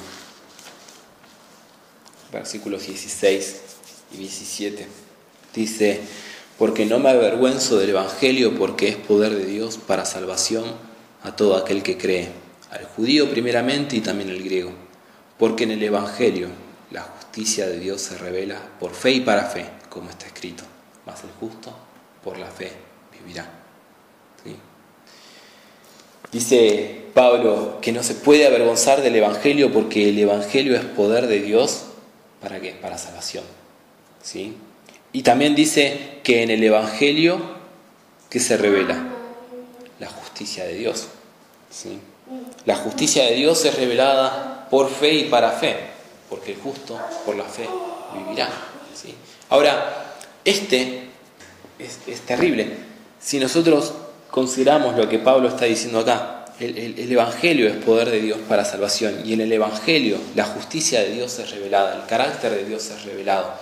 Speaker 2: versículos 16 y 17. Dice: porque no me avergüenzo del Evangelio, porque es poder de Dios para salvación a todo aquel que cree, al judío primeramente y también al griego. Porque en el Evangelio la justicia de Dios se revela por fe y para fe, como está escrito: mas el justo por la fe vivirá. ¿Sí? Dice Pablo que no se puede avergonzar del Evangelio, porque el Evangelio es poder de Dios. ¿Para qué? Para salvación, ¿sí? Y también dice que en el Evangelio que se revela la justicia de Dios, ¿sí? La justicia de Dios es revelada por fe y para fe, porque el justo por la fe vivirá, ¿sí? Ahora, es terrible. Si nosotros consideramos lo que Pablo está diciendo acá, el Evangelio es poder de Dios para salvación, y en el Evangelio la justicia de Dios es revelada, el carácter de Dios es revelado.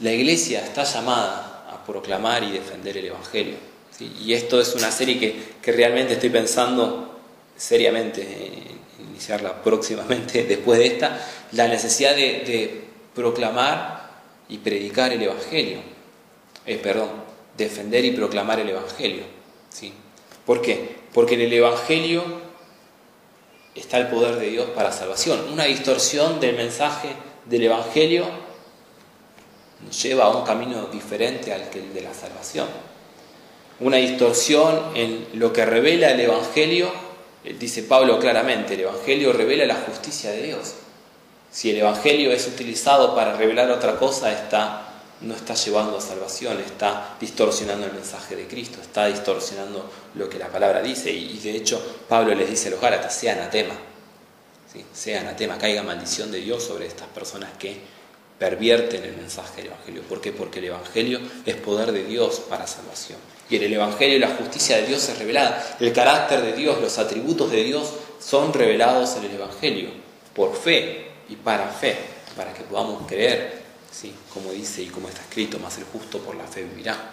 Speaker 2: La Iglesia está llamada a proclamar y defender el Evangelio, ¿sí? Y esto es una serie que realmente estoy pensando seriamente en iniciarla próximamente después de esta, la necesidad de proclamar y predicar el Evangelio. Defender y proclamar el Evangelio, ¿sí? ¿Por qué? Porque en el Evangelio está el poder de Dios para salvación. Una distorsión del mensaje del Evangelio nos lleva a un camino diferente al que el de la salvación. Una distorsión en lo que revela el Evangelio, dice Pablo claramente, el Evangelio revela la justicia de Dios. Si el Evangelio es utilizado para revelar otra cosa, no está llevando a salvación, está distorsionando el mensaje de Cristo, está distorsionando lo que la palabra dice, y de hecho Pablo les dice a los Gálatas: sea anatema, ¿sí? Sea anatema, caiga maldición de Dios sobre estas personas que pervierten el mensaje del Evangelio. ¿Por qué? Porque el Evangelio es poder de Dios para salvación, y en el Evangelio la justicia de Dios es revelada, el carácter de Dios, los atributos de Dios son revelados en el Evangelio por fe y para fe, para que podamos creer, ¿sí? Como dice y como está escrito: mas el justo por la fe vivirá,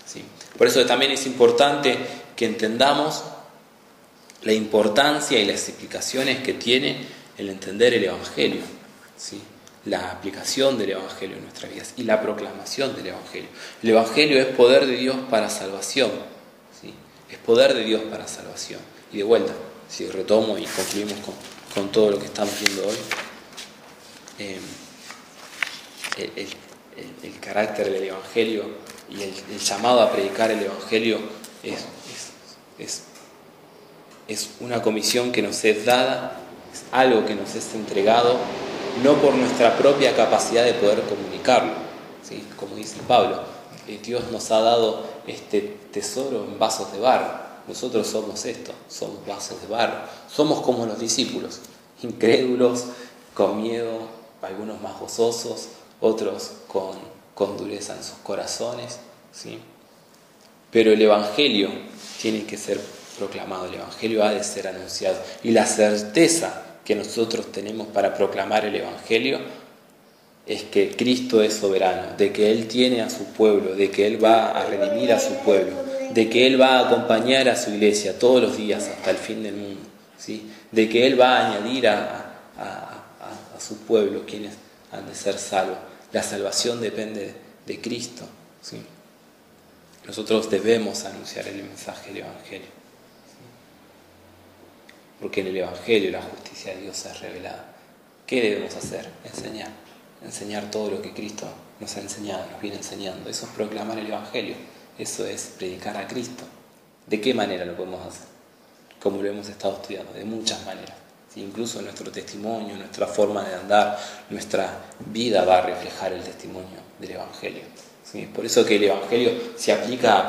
Speaker 2: ¿sí? Por eso también es importante que entendamos la importancia y las implicaciones que tiene el entender el Evangelio, ¿sí? La aplicación del Evangelio en nuestras vidas y la proclamación del Evangelio. El Evangelio es poder de Dios para salvación, ¿sí? Es poder de Dios para salvación. Y de vuelta, si retomo y concluimos con todo lo que estamos viendo hoy, el carácter del Evangelio y el llamado a predicar el Evangelio es una comisión que nos es dada, es algo que nos es entregado, no por nuestra propia capacidad de poder comunicarlo, ¿sí? Como dice Pablo, Dios nos ha dado este tesoro en vasos de barro. Nosotros somos esto, somos vasos de barro, somos como los discípulos, incrédulos, con miedo, algunos más gozosos, otros con dureza en sus corazones, ¿sí? Pero el Evangelio tiene que ser proclamado, el Evangelio ha de ser anunciado, y la certeza que nosotros tenemos para proclamar el Evangelio es que Cristo es soberano, de que Él tiene a su pueblo, de que Él va a redimir a su pueblo, de que Él va a acompañar a su iglesia todos los días hasta el fin del mundo, ¿sí? De que Él va a añadir a su pueblo quienes han de ser salvos. La salvación depende de Cristo, ¿sí? Nosotros debemos anunciar el mensaje del Evangelio, ¿sí? Porque en el Evangelio la justicia de Dios es revelada. ¿Qué debemos hacer? Enseñar todo lo que Cristo nos ha enseñado, nos viene enseñando. Eso es proclamar el Evangelio, eso es predicar a Cristo. ¿De qué manera lo podemos hacer? Como lo hemos estado estudiando, de muchas maneras. ¿Sí? Incluso nuestro testimonio, nuestra forma de andar, nuestra vida va a reflejar el testimonio del Evangelio. ¿Sí? Por eso que el Evangelio se aplica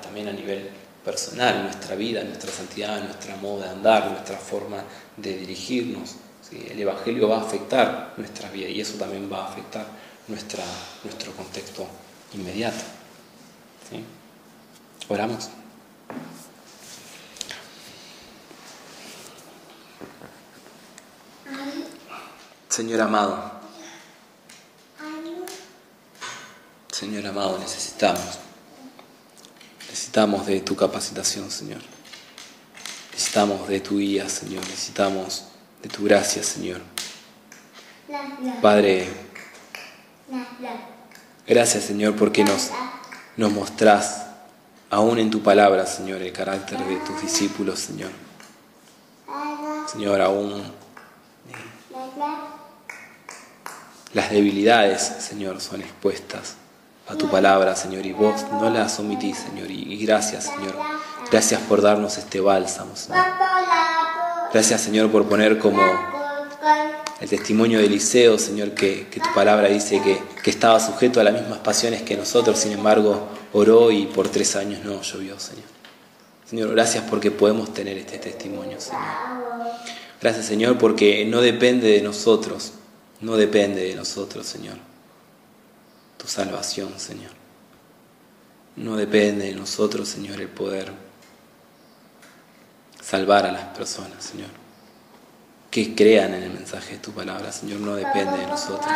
Speaker 2: también a nivel personal, nuestra vida, nuestra santidad, nuestro modo de andar, nuestra forma de dirigirnos. ¿Sí? El Evangelio va a afectar nuestra vida y eso también va a afectar nuestro contexto inmediato. ¿Sí? Oramos. Señor amado, necesitamos de tu capacitación, Señor. Necesitamos de tu guía, Señor. Necesitamos de tu gracia, Señor. Padre, gracias, Señor, porque nos mostrás, aún en tu palabra, Señor, el carácter de tus discípulos, Señor. Señor, aún las debilidades, Señor, son expuestas a tu palabra, Señor, y vos no las omitís, Señor. Y gracias, Señor. Gracias por darnos este bálsamo, Señor. Gracias, Señor, por poner como el testimonio de Eliseo, Señor, que tu palabra dice que estaba sujeto a las mismas pasiones que nosotros, sin embargo, oró y por 3 años no llovió, Señor. Señor, gracias porque podemos tener este testimonio, Señor. Gracias, Señor, porque no depende de nosotros, Señor, tu salvación, Señor. No depende de nosotros, Señor, el poder salvar a las personas, Señor. Que crean en el mensaje de tu palabra, Señor, no depende de nosotros.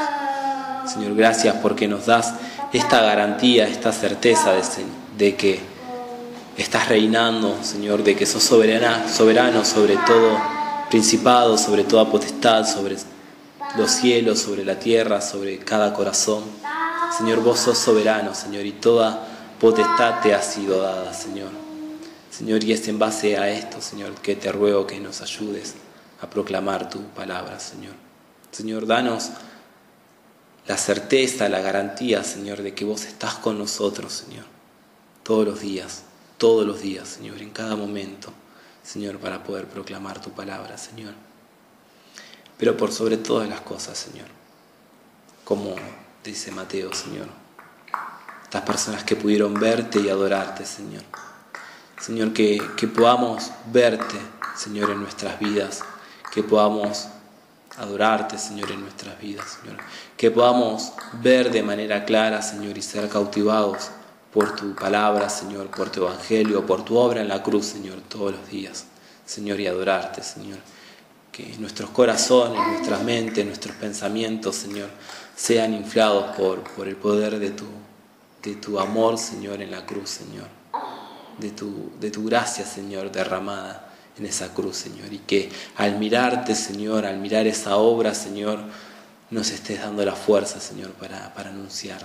Speaker 2: Señor, gracias porque nos das esta garantía, esta certeza de que estás reinando, Señor, de que sos soberano sobre todo principado, sobre toda potestad, sobre los cielos, sobre la tierra, sobre cada corazón. Señor, vos sos soberano, Señor, y toda potestad te ha sido dada, Señor. Señor, y es en base a esto, Señor, que te ruego que nos ayudes a proclamar tu palabra, Señor. Señor, danos la certeza, la garantía, Señor, de que vos estás con nosotros, Señor, todos los días, Señor, en cada momento, Señor, para poder proclamar tu palabra, Señor. Pero por sobre todas las cosas, Señor, como dice Mateo, Señor, estas personas que pudieron verte y adorarte, Señor. Señor, que podamos verte, Señor, en nuestras vidas, que podamos adorarte, Señor, en nuestras vidas, Señor. Que podamos ver de manera clara, Señor, y ser cautivados por tu palabra, Señor, por tu evangelio, por tu obra en la cruz, Señor, todos los días, Señor, y adorarte, Señor. Que nuestros corazones, nuestras mentes, nuestros pensamientos, Señor, sean inflados por el poder de tu amor, Señor, en la cruz, Señor. De tu gracia, Señor, derramada en esa cruz, Señor. Y que al mirarte, Señor, al mirar esa obra, Señor, nos estés dando la fuerza, Señor, para anunciar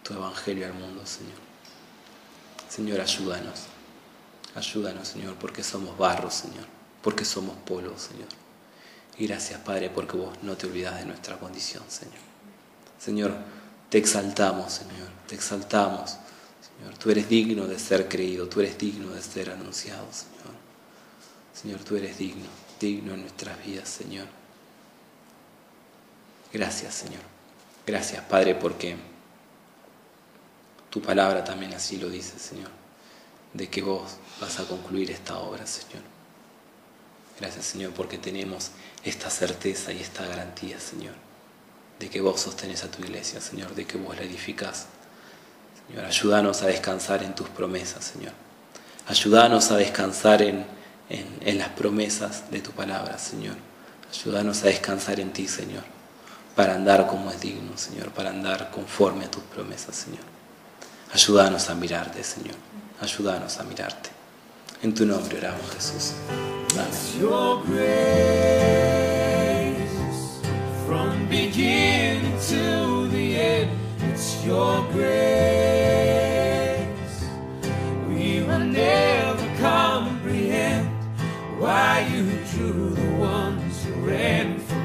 Speaker 2: tu evangelio al mundo, Señor. Señor, ayúdanos. Ayúdanos, Señor, porque somos barro, Señor. Porque somos polvo, Señor. Y gracias, Padre, porque vos no te olvidas de nuestra condición, Señor. Señor, te exaltamos, Señor. Te exaltamos, Señor. Tú eres digno de ser creído. Tú eres digno de ser anunciado, Señor. Señor, tú eres digno en nuestras vidas, Señor. Gracias, Señor. Gracias, Padre, porque tu palabra también así lo dice, Señor, de que vos vas a concluir esta obra, Señor. Gracias, Señor, porque tenemos esta certeza y esta garantía, Señor, de que vos sostenés a tu iglesia, Señor, de que vos la edificás. Señor, ayúdanos a descansar en tus promesas, Señor. Ayúdanos a descansar en las promesas de tu palabra, Señor. Ayúdanos a descansar en ti, Señor, para andar como es digno, Señor, para andar conforme a tus promesas, Señor. Ayúdanos a mirarte, Señor. Ayúdanos a mirarte. En tu nombre oramos, Jesús. Amén.
Speaker 1: It's your grace from beginning to the end. It's your grace. We will never comprehend why you drew the ones who ran from